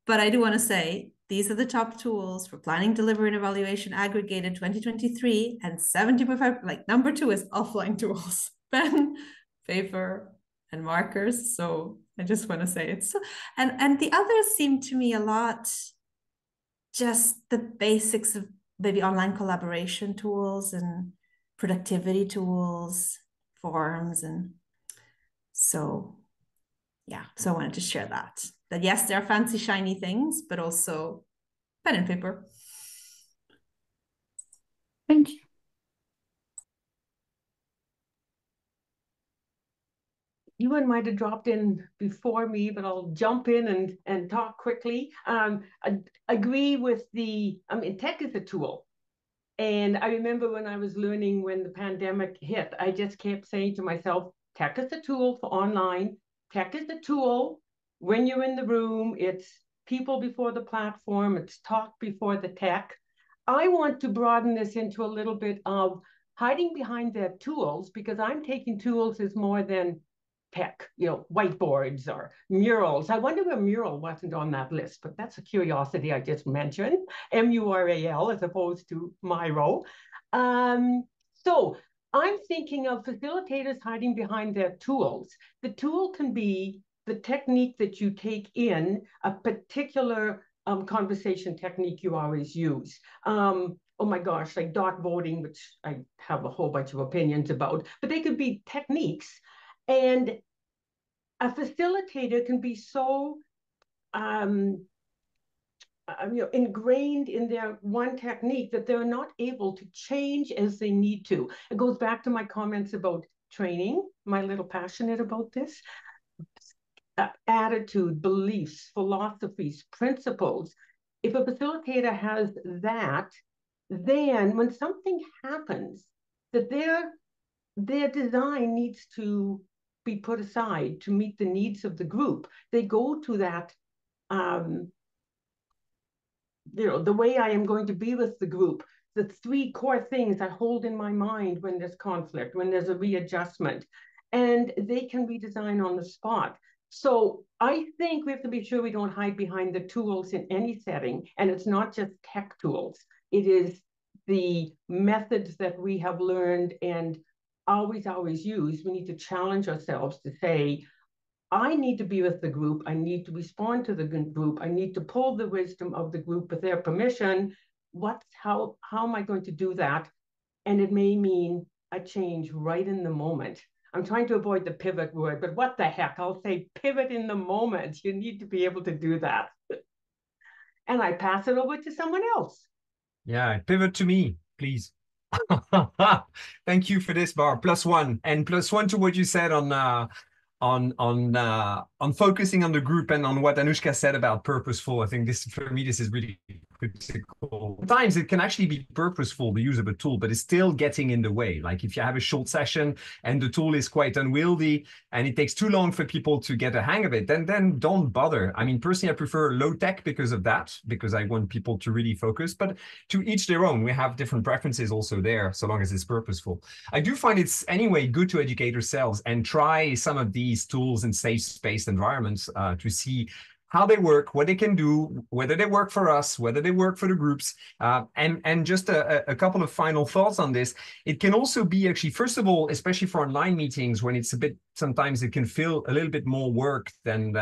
But I do want to say, these are the top tools for planning, delivery, and evaluation aggregated 2023, and 70.5, like number 2 is offline tools, pen, paper, and markers. So I just want to say it's, and the others seem to me a lot just the basics of maybe online collaboration tools and productivity tools, forums. And so, yeah, so I wanted to share that yes, there are fancy, shiny things, but also pen and paper. Thank you. Ewan might have dropped in before me, but I'll jump in and talk quickly. I agree with tech is a tool. And I remember when I was learning when the pandemic hit, I just kept saying to myself, tech is a tool for online. Tech is a tool when you're in the room. It's people before the platform. It's talk before the tech. I want to broaden this into a little bit of hiding behind their tools, because I'm taking tools as more than tech, you know, whiteboards or murals. I wonder where mural wasn't on that list, but that's a curiosity I just mentioned, MURAL as opposed to Miro. So I'm thinking of facilitators hiding behind their tools. The tool can be the technique that you take in a particular conversation technique you always use. Oh my gosh, like dot voting, which I have a whole bunch of opinions about, but they could be techniques. And a facilitator can be so ingrained in their one technique that they're not able to change as they need to. It goes back to my comments about training. Am I a little passionate about this? Attitude, beliefs, philosophies, principles. If a facilitator has that, then when something happens, that their design needs to be put aside to meet the needs of the group. They go to that, the way I am going to be with the group, the 3 core things I hold in my mind when there's conflict, when there's a readjustment, and they can redesign on the spot. So I think we have to be sure we don't hide behind the tools in any setting. And it's not just tech tools. It is the methods that we have learned and always use. We need to challenge ourselves to say, I need to be with the group. I need to respond to the group. I need to pull the wisdom of the group with their permission. How am I going to do that? And it may mean a change right in the moment. I'm trying to avoid the pivot word, but what the heck? I'll say pivot in the moment. You need to be able to do that. And I pass it over to someone else. Yeah, pivot to me, please. Thank you for this, Barb. +1, and +1 to what you said on focusing on the group and on what Anushka said about purposeful. I think this, for me, this is really critical. Sometimes it can actually be purposeful, the use of a tool, but it's still getting in the way. Like if you have a short session and the tool is quite unwieldy and it takes too long for people to get a hang of it, then don't bother. I mean, personally, I prefer low tech because of that, because I want people to really focus, but to each their own. We have different preferences also there, so long as it's purposeful. I do find it's anyway good to educate ourselves and try some of these tools in safe-spaced environments to see how they work, what they can do, whether they work for us, whether they work for the groups. And just a couple of final thoughts on this. It can also be actually, first of all, especially for online meetings, when it's a bit, sometimes it can feel a little bit more work than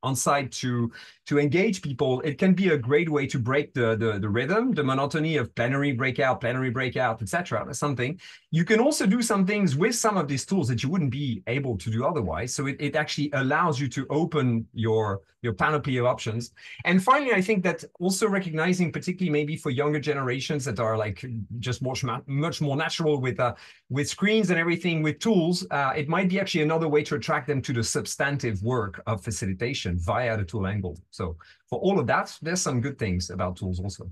on site to engage people. It can be a great way to break the rhythm, the monotony of plenary breakout, etc. Something. You can also do some things with some of these tools that you wouldn't be able to do otherwise. So it actually allows you to open your panoply of options. And finally, I think that also recognizing, particularly maybe for younger generations that are like just much more natural with screens and everything, with tools, it might be actually another way to attract them to the substantive work of facilitation via the tool angle. So for all of that, there's some good things about tools also.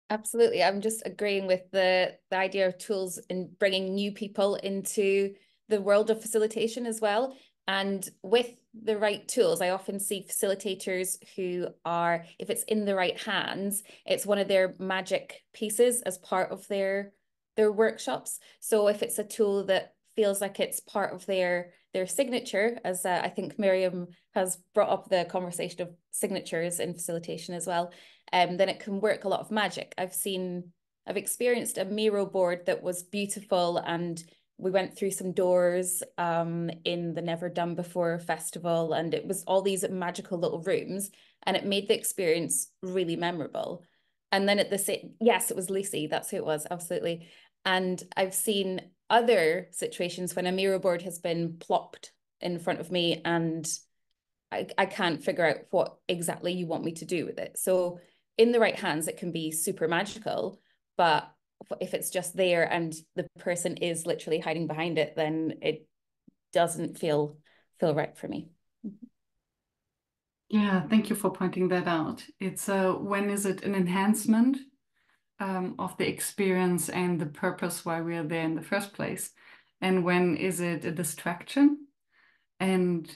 Absolutely. I'm just agreeing with the idea of tools and bringing new people into the world of facilitation as well. And with the right tools, I often see facilitators who are, if it's in the right hands, it's one of their magic pieces as part of their workshops. So if it's a tool that feels like it's part of their signature, as I think Miriam has brought up the conversation of signatures in facilitation as well, then it can work a lot of magic. I've experienced a Miro board that was beautiful, and we went through some doors in the NeverDoneBefore festival, and it was all these magical little rooms, and it made the experience really memorable. And then yes, it was Lucy, that's who it was, absolutely. And I've seen other situations when a Miro board has been plopped in front of me and I can't figure out what exactly you want me to do with it. So in the right hands, it can be super magical, but if it's just there and the person is literally hiding behind it, then it doesn't feel right for me. Yeah, thank you for pointing that out. It's when is it an enhancement of the experience and the purpose why we are there in the first place? And when is it a distraction? And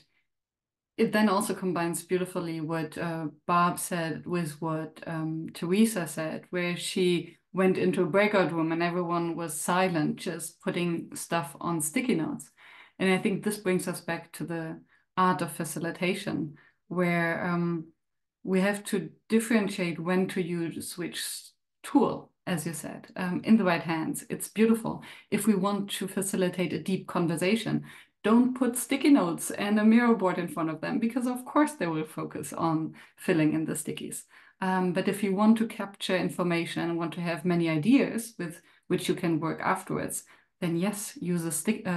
it then also combines beautifully what Barb said with what Teresa said, where she went into a breakout room and everyone was silent, just putting stuff on sticky notes. And I think this brings us back to the art of facilitation, where we have to differentiate when to use which tool, as you said, in the right hands. It's beautiful. If we want to facilitate a deep conversation, don't put sticky notes and a Miro board in front of them, because of course they will focus on filling in the stickies. But if you want to capture information and want to have many ideas with which you can work afterwards, then yes, use a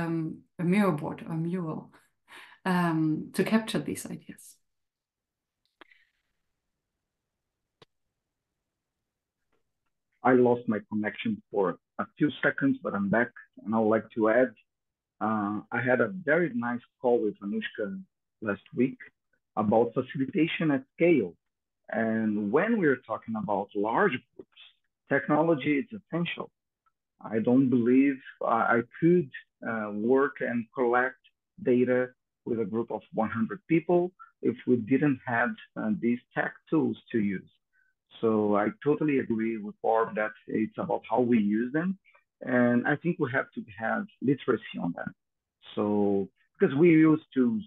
Miro board or mural to capture these ideas. I lost my connection for a few seconds, but I'm back, and I would like to add, I had a very nice call with Anushka last week about facilitation at scale. And when we're talking about large groups, technology is essential. I don't believe I could work and collect data with a group of 100 people if we didn't have these tech tools to use. So I totally agree with Barb that it's about how we use them. And I think we have to have literacy on that. So because we use tools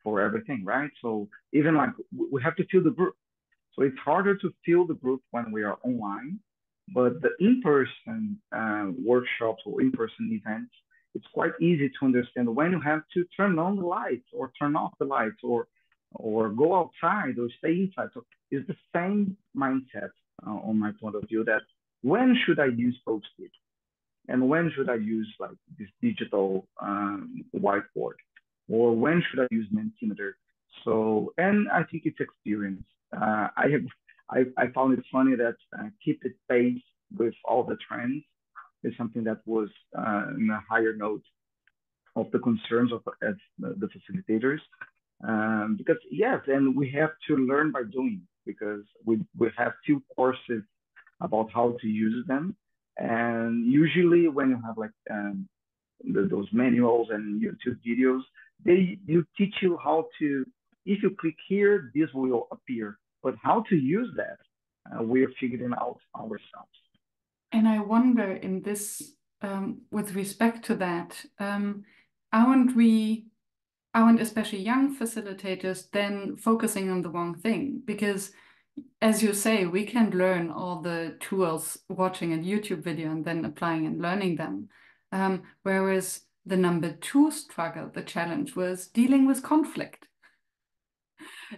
for everything, right? So even like we have to fill the group. So it's harder to fill the group when we are online, but the in-person workshops or in-person events, it's quite easy to understand when you have to turn on the lights or turn off the lights or go outside or stay inside. So it's the same mindset on my point of view that when should I use Post-it and when should I use like this digital whiteboard or when should I use Mentimeter? So, and I think it's experience. I found it funny that keep it pace with all the trends is something that was in a higher note of the concerns of as the facilitators. Because yes, and we have to learn by doing because we have few courses about how to use them. And usually when you have like those manuals and YouTube videos, you teach you how to, if you click here, this will appear. But how to use that, we're figuring out ourselves. And I wonder in this, with respect to that, aren't especially young facilitators then focusing on the wrong thing? Because as you say, we can learn all the tools watching a YouTube video and then applying and learning them. Whereas the number two struggle, the challenge was dealing with conflict.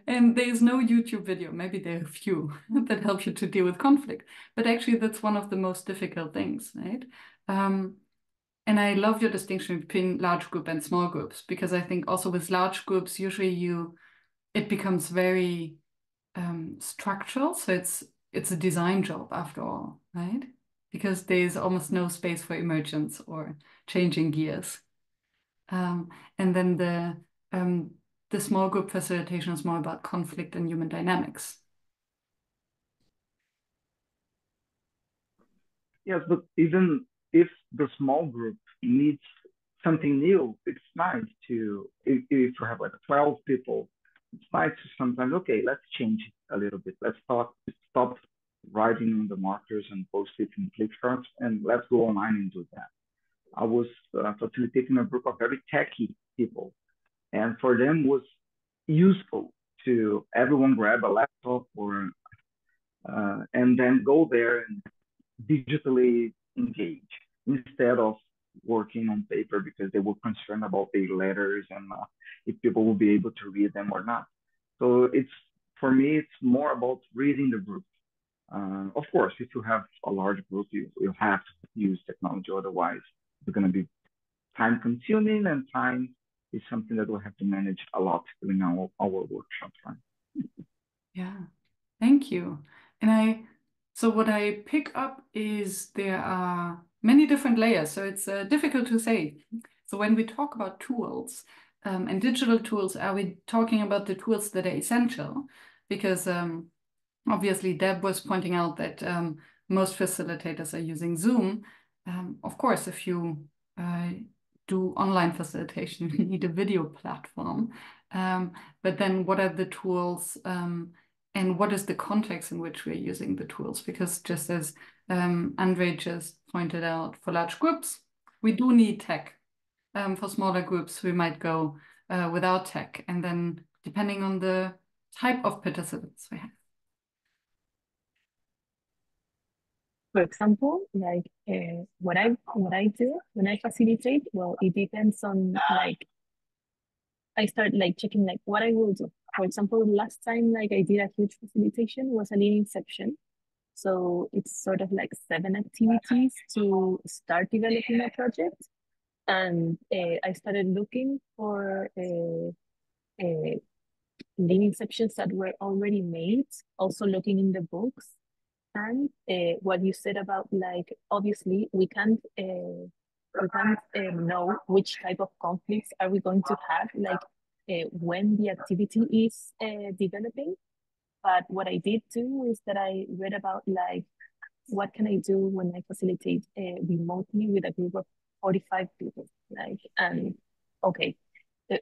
And there's no YouTube video, maybe there are a few that help you to deal with conflict. But actually that's one of the most difficult things, right? And I love your distinction between large group and small groups, because I think also with large groups, usually it becomes very structural. So it's a design job after all, right? Because there's almost no space for emergence or changing gears. And then the small group facilitation is more about conflict and human dynamics. Yes, but even if the small group needs something new, it's nice to, if you have like 12 people, it's nice to sometimes, okay, let's change it a little bit. Let's stop writing on the markers and Post-it and flip charts, and let's go online and do that. I was facilitating a group of very techy people, and for them was useful to everyone grab a laptop or and then go there and digitally engage instead of working on paper because they were concerned about the letters and if people will be able to read them or not. So for me, it's more about reading the group. Of course, if you have a large group, you have to use technology. Otherwise, it's going to be time consuming, and time is something that we'll have to manage a lot during our workshops. Right? Yeah, thank you. And so what I pick up is there are many different layers, so it's difficult to say. So when we talk about tools and digital tools, are we talking about the tools that are essential? Because obviously Deb was pointing out that most facilitators are using Zoom. Of course, if you do online facilitation, you need a video platform. But then what are the tools and what is the context in which we're using the tools? Because just as Andre just pointed out, for large groups, we do need tech. For smaller groups, we might go without tech. And then depending on the type of participants we have. For example, like what I do when I facilitate, well, it depends on like, I start like checking like what I will do. For example, last time like I did a huge facilitation was a lean inception. So it's sort of like 7 activities to start developing a project. And I started looking for lean inceptions that were already made, also looking in the books. And what you said about like, obviously we can't know which type of conflicts are we going to have, like when the activity is developing. But what I did do is that I read about like, what can I do when I facilitate remotely with a group of 45 people, like, and okay,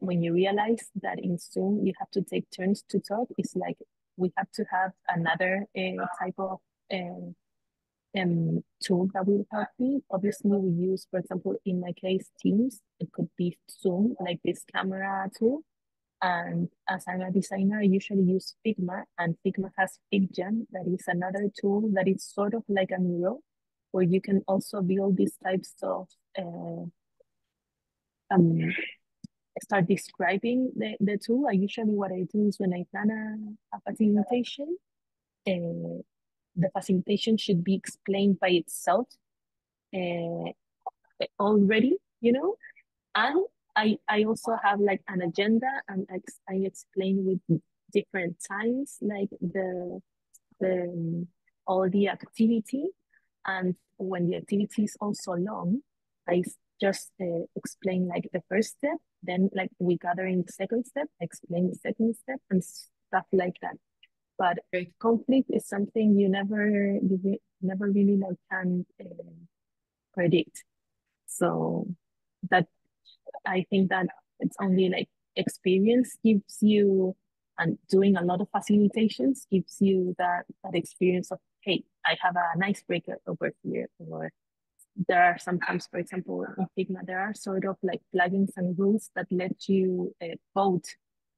when you realize that in Zoom you have to take turns to talk, it's like we have to have another type of tool that will help me. Obviously, we use, for example, in my case, Teams. It could be Zoom, like this camera tool. And as I'm a designer, I usually use Figma, and Figma has FigJam, that is another tool that is sort of like a Miro, where you can also build these types of start describing the tool. Usually what I do is when I plan a facilitation, the facilitation should be explained by itself already, you know, and I also have like an agenda, and I explain with different times, like the all the activity. And when the activity is also long, I just explain like the first step, then like we gather in the second step, explain the second step, and stuff like that. But conflict is something you never really like can predict. So that, I think that it's only like experience gives you, and doing a lot of facilitations gives you that experience of, hey, I have an icebreaker over here. Or there are sometimes, for example, in Figma, there are sort of like plugins and rules that let you vote,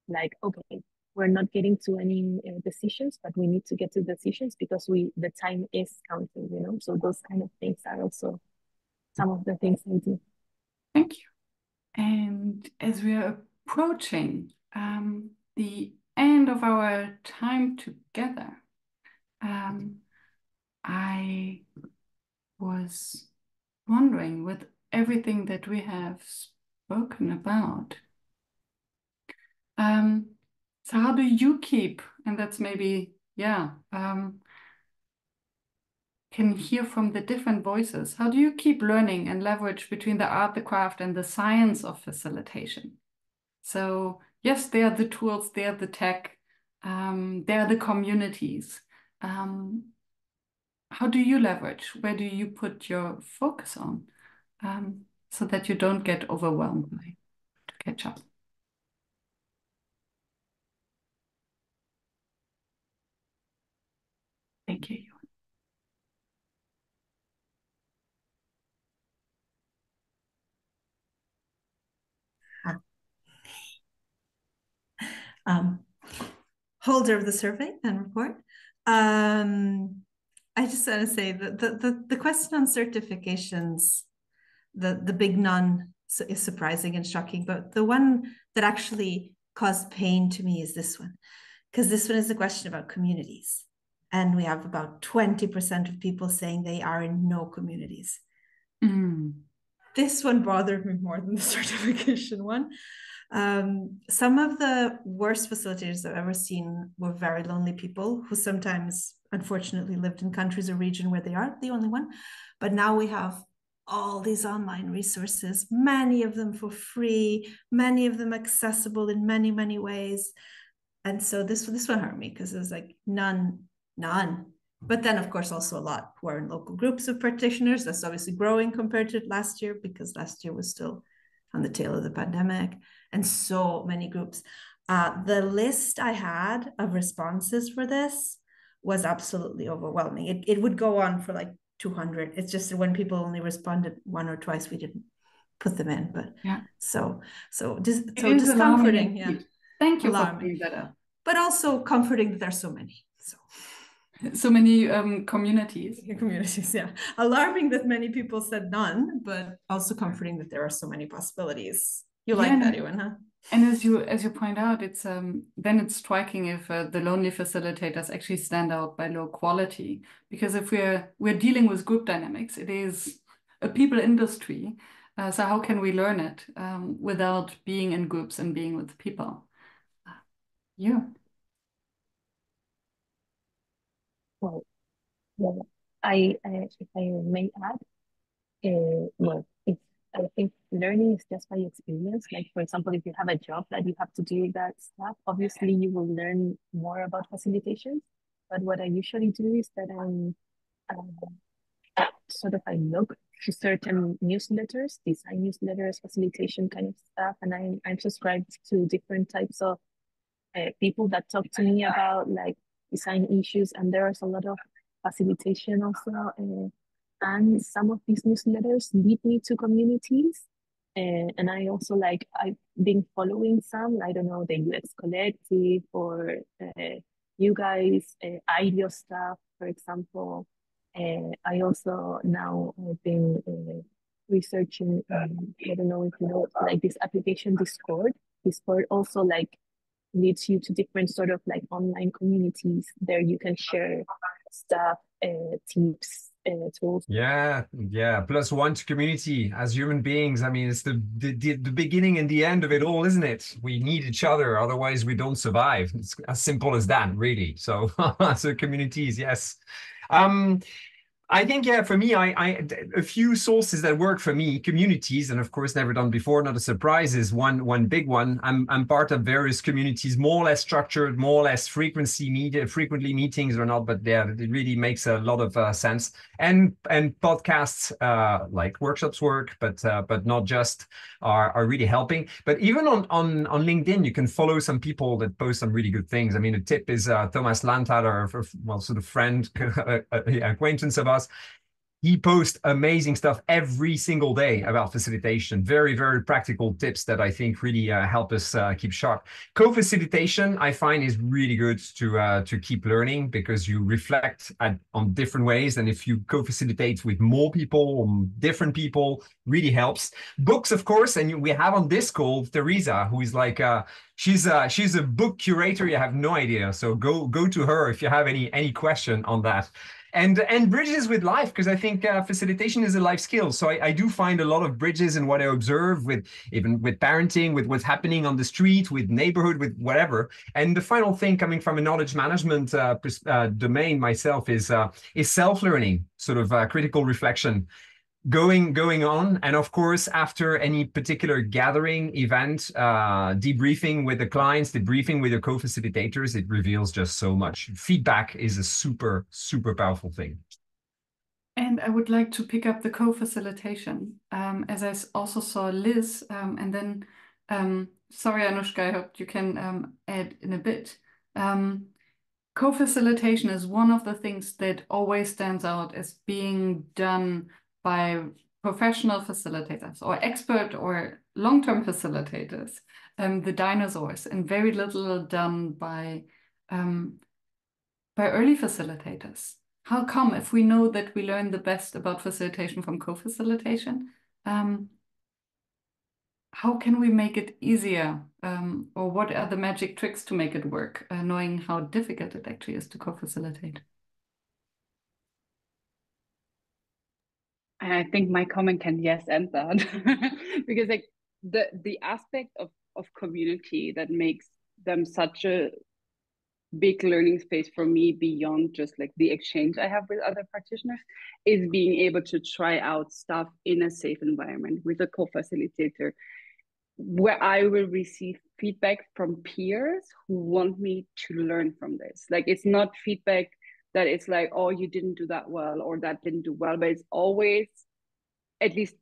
like, okay, we're not getting to any decisions, but we need to get to decisions because the time is counting, you know? So those kind of things are also some of the things I do. Thank you. And as we are approaching the end of our time together, I was wondering, with everything that we have spoken about, so how do you keep, and that's maybe, can hear from the different voices, how do you keep learning and leverage between the art, the craft, and the science of facilitation? So yes, they are the tools, they are the tech, they are the communities. How do you leverage? Where do you put your focus on so that you don't get overwhelmed by to catch up? Thank you. Holder of the survey and report. I just want to say that the question on certifications, the big none is surprising and shocking, but the one that actually caused pain to me is this one, because this one is a question about communities. And we have about 20% of people saying they are in no communities. This one bothered me more than the certification one. Some of the worst facilitators I've ever seen were very lonely people who sometimes, unfortunately, lived in countries or region where they aren't the only one. But now we have all these online resources, many of them for free, many of them accessible in many, many ways. And so this one hurt me because it was like none. But then, of course, also a lot who are in local groups of practitioners. That's obviously growing compared to last year, because last year was still on the tail of the pandemic, and so many groups. The list I had of responses for this was absolutely overwhelming. It would go on for like 200. It's just that when people only responded one or twice, we didn't put them in. But yeah, so discomforting. Yeah, thank you for bringing that up. But also comforting that there's so many. So many communities. Communities, yeah. Alarming that many people said none, but also comforting that there are so many possibilities. You like that, Ewan, huh? And as you point out, it's then it's striking if the lonely facilitators actually stand out by low quality, because if we're dealing with group dynamics, it is a people industry. So how can we learn it without being in groups and being with people? Yeah. Well, yeah, if I may add, well, I think learning is just by experience. Like, for example, if you have a job that you have to do that stuff, obviously you will learn more about facilitation. But what I usually do is that I look to certain newsletters, design newsletters, facilitation kind of stuff, and I'm subscribed to different types of people that talk to me about like design issues, and there's a lot of facilitation also. And some of these newsletters lead me to communities. And I also I've been following some, I don't know, the UX Collective or you guys, IDEO stuff, for example. I also now have been researching, I don't know if you know, like this application Discord. Discord also leads you to different sort of online communities. There you can share stuff, tips, tools. Yeah, +1 to community as human beings. I mean, it's the beginning and the end of it all, isn't it? We need each other, otherwise we don't survive. It's as simple as that, really. So, so communities, yes. I think, yeah, for me, a few sources that work for me, communities, and of course, Never Done Before, not a surprise, is one big one. I'm part of various communities, more or less structured, more or less frequently meetings or not, but yeah, it really makes a lot of sense. And podcasts like workshops work, but not just are really helping. But even on LinkedIn, you can follow some people that post some really good things. I mean, a tip is Thomas Landhaler, well, sort of friend, acquaintance of us. He posts amazing stuff every single day about facilitation. Very, very practical tips that I think really help us keep sharp. Co-facilitation, I find, is really good to keep learning because you reflect on different ways. And if you co-facilitate with more people, different people, really helps. Books, of course, and we have on this call Teresa, who is like she's a book curator. You have no idea. So go to her if you have any question on that. And bridges with life, because I think facilitation is a life skill. So I do find a lot of bridges in what I observe even with parenting, with what's happening on the street, with neighborhood, with whatever. And the final thing coming from a knowledge management domain myself is self-learning, sort of critical reflection. Going on, and of course after any particular gathering event, debriefing with the clients, debriefing with the co-facilitators, it reveals just so much. Feedback is a super powerful thing. And I would like to pick up the co-facilitation, as I also saw Liz, and then sorry Anushka, I hope you can add in a bit. Co-facilitation is one of the things that always stands out as being done by professional facilitators or expert or long-term facilitators, the dinosaurs, and very little done by early facilitators. How come, if we know that we learn the best about facilitation from co-facilitation, how can we make it easier? Or what are the magic tricks to make it work, knowing how difficult it actually is to co-facilitate? And I think my comment can yes end that because like the aspect of community that makes them such a big learning space for me beyond just like the exchange I have with other practitioners is being able to try out stuff in a safe environment with a co-facilitator where I will receive feedback from peers who want me to learn from this. Like it's not feedback that it's like, oh, you didn't do that well or that didn't do well, but it's always, at least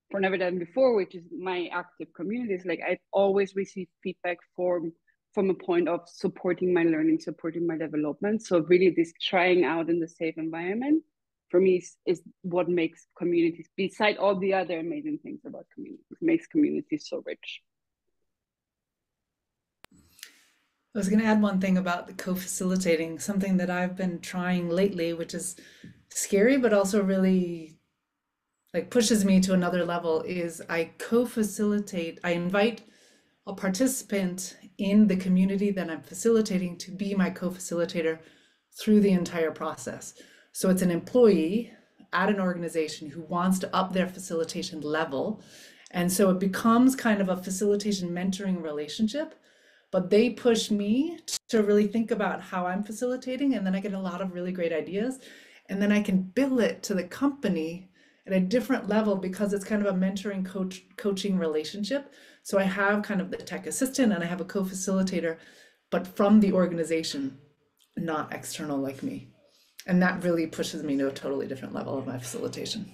for Never Done Before, which is my active community, is like I've always received feedback from a point of supporting my learning, supporting my development. So really this trying out in the safe environment for me is what makes communities, beside all the other amazing things about communities, makes communities so rich. I was going to add one thing about the co-facilitating, something that I've been trying lately, which is scary, but also really like pushes me to another level, is I co-facilitate, I invite a participant in the community that I'm facilitating to be my co-facilitator through the entire process. So it's an employee at an organization who wants to up their facilitation level. And so it becomes kind of a facilitation mentoring relationship, but they push me to really think about how I'm facilitating. And then I get a lot of really great ideas. And then I can bill it to the company at a different level because it's kind of a mentoring coaching relationship. So I have kind of the tech assistant and I have a co-facilitator, but from the organization, not external like me. And that really pushes me to a totally different level of my facilitation.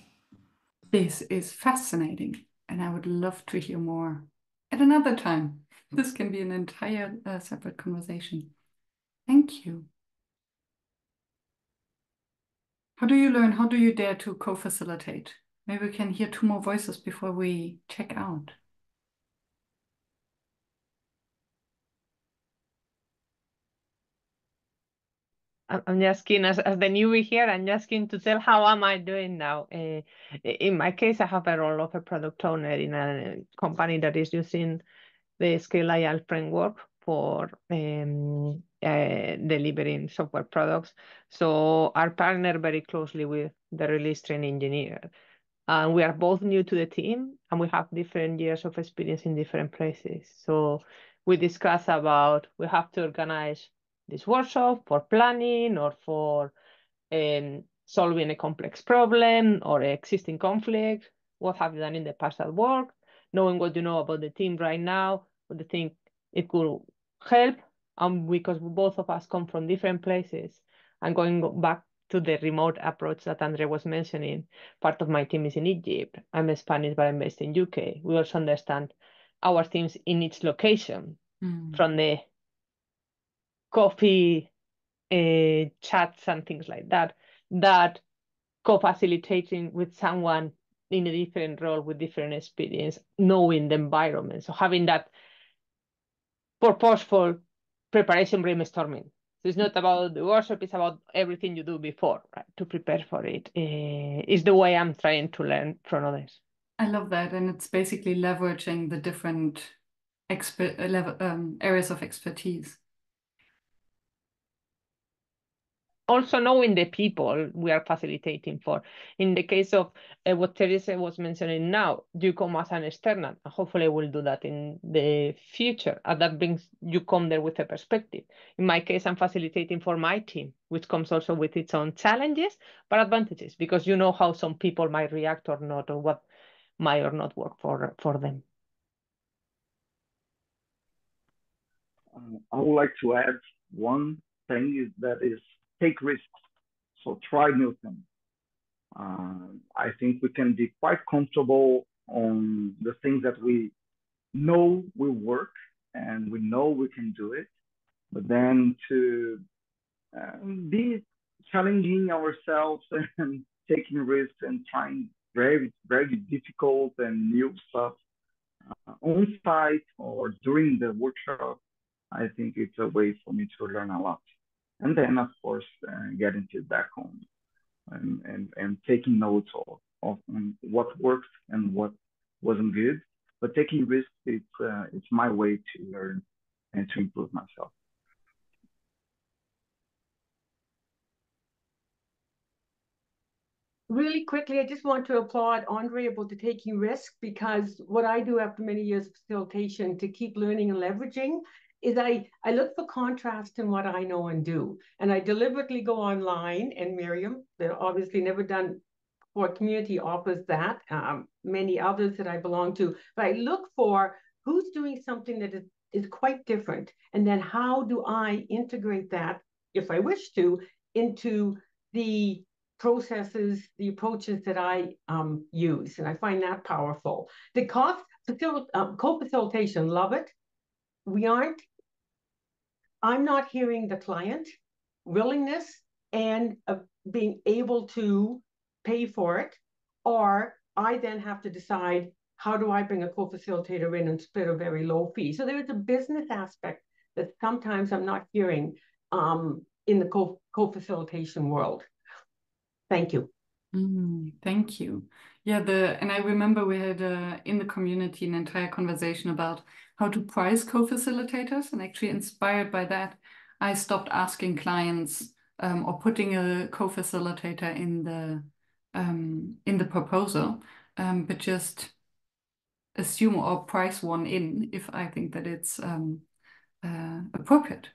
This is fascinating, and I would love to hear more at another time. This can be an entire separate conversation. Thank you. How do you learn? How do you dare to co-facilitate? Maybe we can hear 2 more voices before we check out. I'm just keen, as the newbie here, I'm just keen to tell how am I doing now. In my case, I have a role of a product owner in a company that is using the Scale AI framework for delivering software products. So I partner very closely with the release train engineer. And we are both new to the team, and we have different years of experience in different places. So we discuss about, we have to organize this workshop for planning or for solving a complex problem or existing conflict. What have you done in the past at work? Knowing what you know about the team right now, what you think it could help. And because both of us come from different places, and going back to the remote approach that Andre was mentioning, part of my team is in Egypt. I'm Spanish, but I'm based in UK. We also understand our teams in each location, from the coffee chats and things like that, that co-facilitating with someone in a different role with different experience, knowing the environment. So having that purposeful preparation brainstorming. So it's not about the workshop, it's about everything you do before, right, to prepare for it. Is the way I'm trying to learn from others. I love that. And it's basically leveraging the different areas of expertise. Also knowing the people we are facilitating for. In the case of what Teresa was mentioning now, you come as an external, and hopefully we'll do that in the future. And that brings, you come there with a perspective. In my case, I'm facilitating for my team, which comes also with its own challenges, but advantages, because you know how some people might react or not, or what might or not work for them. I would like to add one thing that is take risks. So try new things. I think we can be quite comfortable on the things that we know will work and we know we can do it, but then to be challenging ourselves and taking risks and trying very, very difficult and new stuff on site or during the workshop, I think it's a way for me to learn a lot. And then, of course, getting feedback on and taking notes of what worked and what wasn't good. But taking risks, it's my way to learn and to improve myself. Really quickly, I just want to applaud Andre about the taking risks, because what I do after many years of facilitation to keep learning and leveraging is I look for contrast in what I know and do. And I deliberately go online, and Miriam, that obviously NeverDoneBefore community offers that, many others that I belong to, but I look for who's doing something that is quite different. And then how do I integrate that, if I wish to, into the processes, the approaches that I use. And I find that powerful. The co-facilitation, love it. I'm not hearing the client willingness and being able to pay for it, or I then have to decide, how do I bring a co-facilitator in and split a very low fee? So there is a business aspect that sometimes I'm not hearing in the co-facilitation world. Thank you. Thank you. Yeah, and I remember we had in the community an entire conversation about how to price co-facilitators, and actually inspired by that, I stopped asking clients or putting a co-facilitator in the proposal, but just assume or price one in if I think that it's appropriate.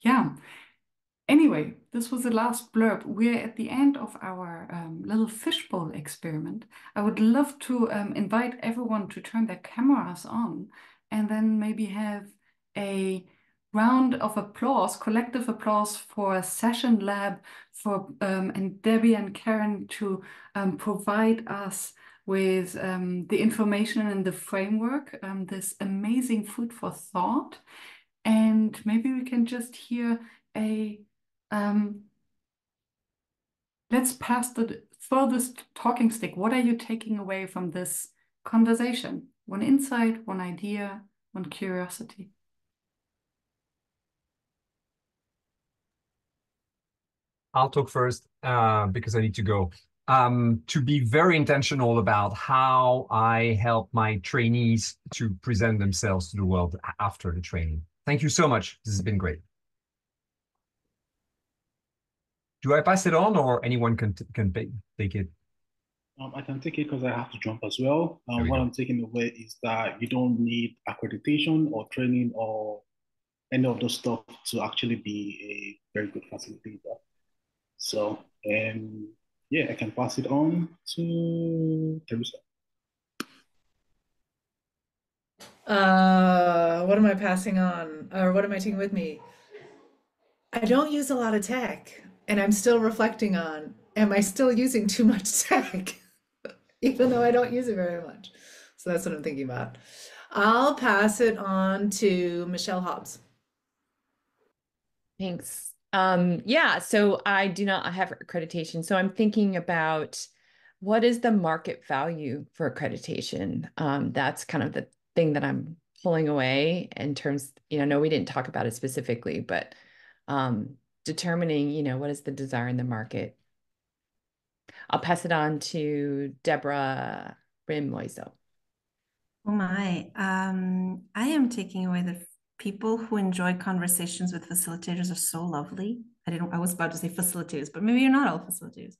Yeah. Anyway, this was the last blurb. We're at the end of our little fishbowl experiment. I would love to invite everyone to turn their cameras on and then maybe have a round of applause, collective applause for SessionLab, for and Debbie and Karen to provide us with the information and the framework, this amazing food for thought. And maybe we can just hear a let's pass the furthest talking stick. What are you taking away from this conversation? One insight, one idea, one curiosity. I'll talk first because I need to go. To be very intentional about how I help my trainees to present themselves to the world after the training. Thank you so much. This has been great. Do I pass it on, or anyone can take it? I can take it because I have to jump as well. What I'm taking away is that you don't need accreditation or training or any of those stuff to actually be a very good facilitator. So, yeah, I can pass it on to Teresa. What am I passing on, or what am I taking with me? I don't use a lot of tech, and I'm still reflecting on, am I still using too much tech? Even though I don't use it very much. So that's what I'm thinking about. I'll pass it on to Michelle Hobbs. Thanks. Yeah, so I have accreditation. So I'm thinking about what is the market value for accreditation? That's kind of the thing that I'm pulling away in terms, no, we didn't talk about it specifically, but determining, what is the desire in the market. I'll pass it on to Deborah Rim-Moiso. Oh my, I am taking away that people who enjoy conversations with facilitators are so lovely. I was about to say facilitators, but maybe you're not all facilitators.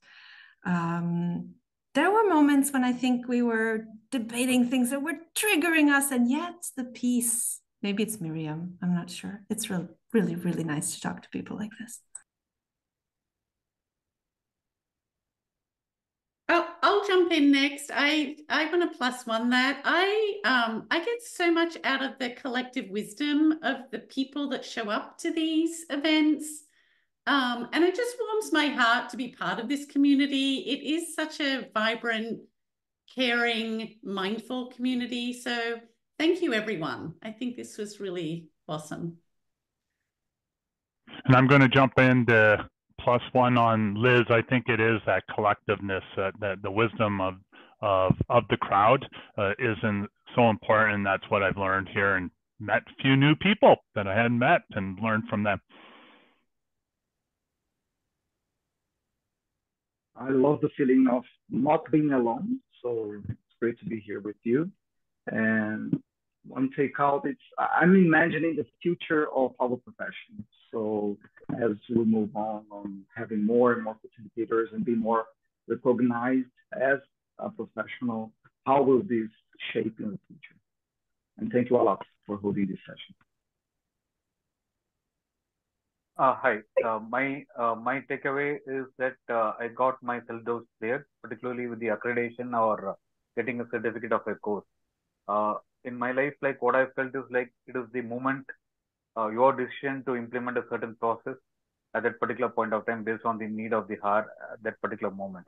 There were moments when I think we were debating things that were triggering us, and yet the peace, maybe it's Miriam, I'm not sure. It's really, really, really nice to talk to people like this. I'll jump in next. I want to +1 that. I get so much out of the collective wisdom of the people that show up to these events. And it just warms my heart to be part of this community. It is such a vibrant, caring, mindful community. So thank you, everyone. I think this was really awesome. And I'm going to jump into +1 on Liz. I think it is that collectiveness, that the wisdom of the crowd is so important. And that's what I've learned here, and met a few new people that I hadn't met and learned from them. I love the feeling of not being alone. So it's great to be here with you. And one takeout, I'm imagining the future of our profession. So as we move on having more and more facilitators and be more recognized as a professional, how will this shape in the future? And thank you a lot for holding this session. Hi, my takeaway is that I got my syllabus cleared, particularly with the accreditation or getting a certificate of a course. In my life, like what I felt is like it is the moment, your decision to implement a certain process at that particular point of time based on the need of the hour at that particular moment.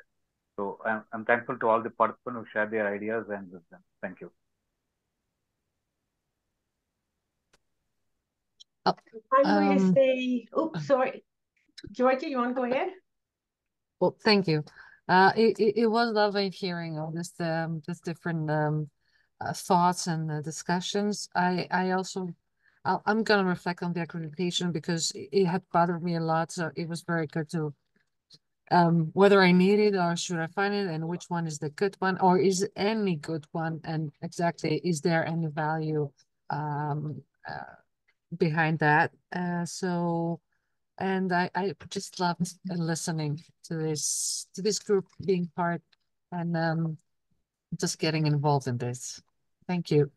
So I'm thankful to all the participants who shared their ideas and wisdom. Thank you. I'm going to say, oops, sorry. Georgia, you want to go ahead? Well, thank you. It was lovely hearing all this different thoughts and discussions. I'm gonna reflect on the accreditation because it had bothered me a lot. So it was very good to whether I need it or should I find it, and which one is the good one, or is any good one, and exactly is there any value behind that? And I just loved listening to this group, being part, and just getting involved in this. Thank you.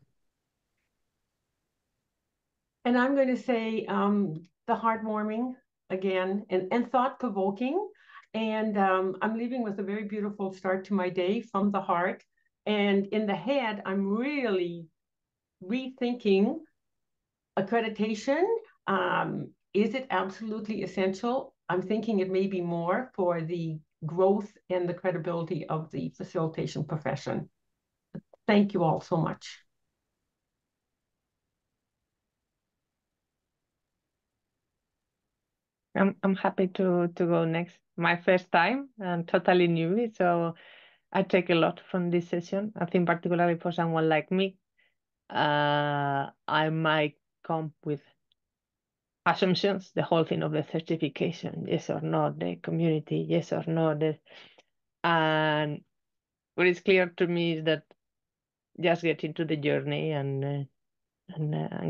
And I'm going to say the heartwarming again, and thought-provoking. And I'm leaving with a very beautiful start to my day from the heart. And in the head, I'm really rethinking accreditation. Is it absolutely essential? I'm thinking it may be more for the growth and the credibility of the facilitation profession. Thank you all so much. I'm happy to go next. My first time and totally newbie, so I take a lot from this session. I think particularly for someone like me, I might come with assumptions, the whole thing of the certification, yes or no, the community, yes or no. And what is clear to me is that just get into the journey and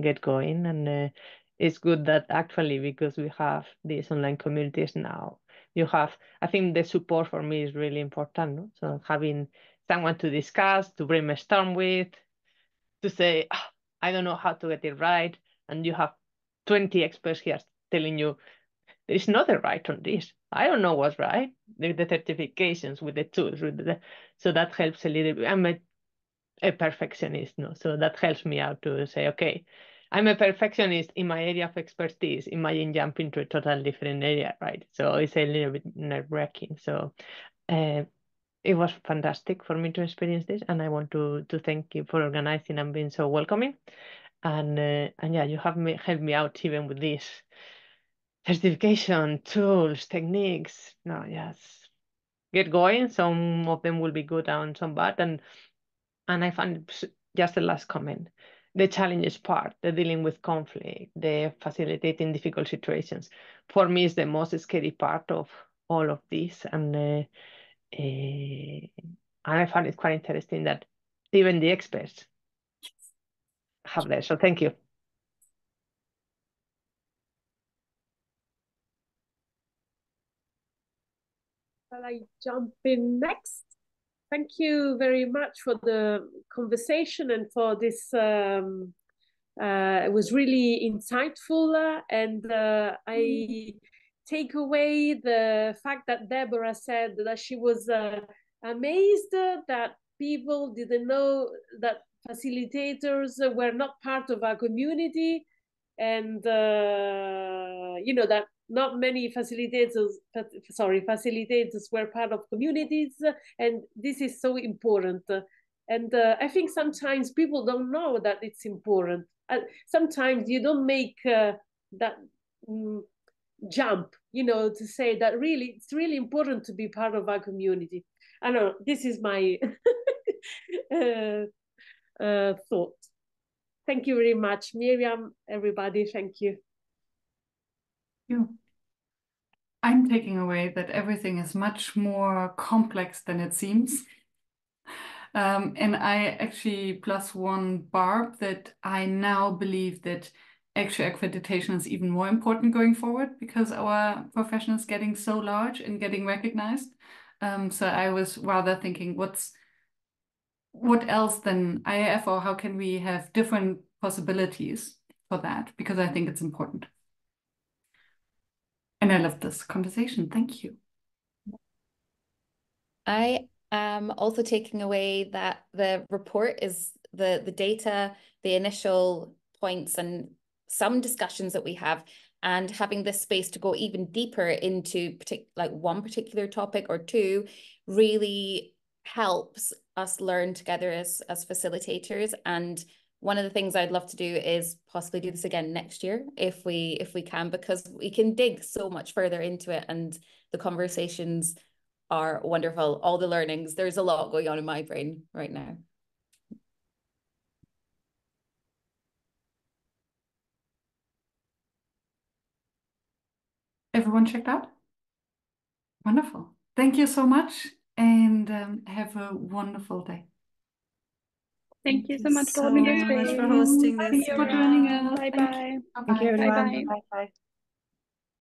get going. And it's good that actually, because we have these online communities now, you have, I think the support for me is really important. No? So having someone to discuss, to brainstorm with, to say, "Ah, I don't know how to get it right." And you have 20 experts here telling you, there is not a right on this. I don't know what's right. With the certifications, with the tools, so that helps a little bit. I'm a perfectionist, no? So that helps me out to say, okay, I'm a perfectionist in my area of expertise. Imagine jumping to a total different area, right? So it's a little bit nerve-wracking. So it was fantastic for me to experience this, and I want to thank you for organizing and being so welcoming. And yeah, you have helped me out even with this certification, tools, techniques. No, yes, get going. Some of them will be good and some bad. And I find just the last comment, the challenges part, the dealing with conflict, the facilitating difficult situations, for me is the most scary part of all of this. And I find it quite interesting that even the experts have that. So thank you. Shall I jump in next? Thank you very much for the conversation and for this. It was really insightful, and I take away the fact that Deborah said that she was amazed that people didn't know that facilitators were not part of our community, and you know that not many facilitators were part of communities, and this is so important. And I think sometimes people don't know that it's important. Sometimes you don't make that jump, you know, to say that really it's really important to be part of our community. I don't know, this is my thought. Thank you very much, Miriam, everybody. Thank you. I'm taking away that everything is much more complex than it seems. And I actually +1 Barb that I now believe that actual accreditation is even more important going forward because our profession is getting so large and getting recognized. So I was rather thinking, what else than IAF, or how can we have different possibilities for that? Because I think it's important. And I love this conversation. Thank you. I am also taking away that the report is the data, the initial points and some discussions that we have, and having this space to go even deeper into one particular topic or two really helps us learn together as facilitators. And one of the things I'd love to do is possibly do this again next year if we can, because we can dig so much further into it, and the conversations are wonderful. All the learnings, there's a lot going on in my brain right now. Everyone checked out? Wonderful. Thank you so much, and have a wonderful day. Thank you so much for hosting this. For hosting this. Thanks for joining us. Bye-bye. Thank you, everyone. Bye-bye. Bye-bye.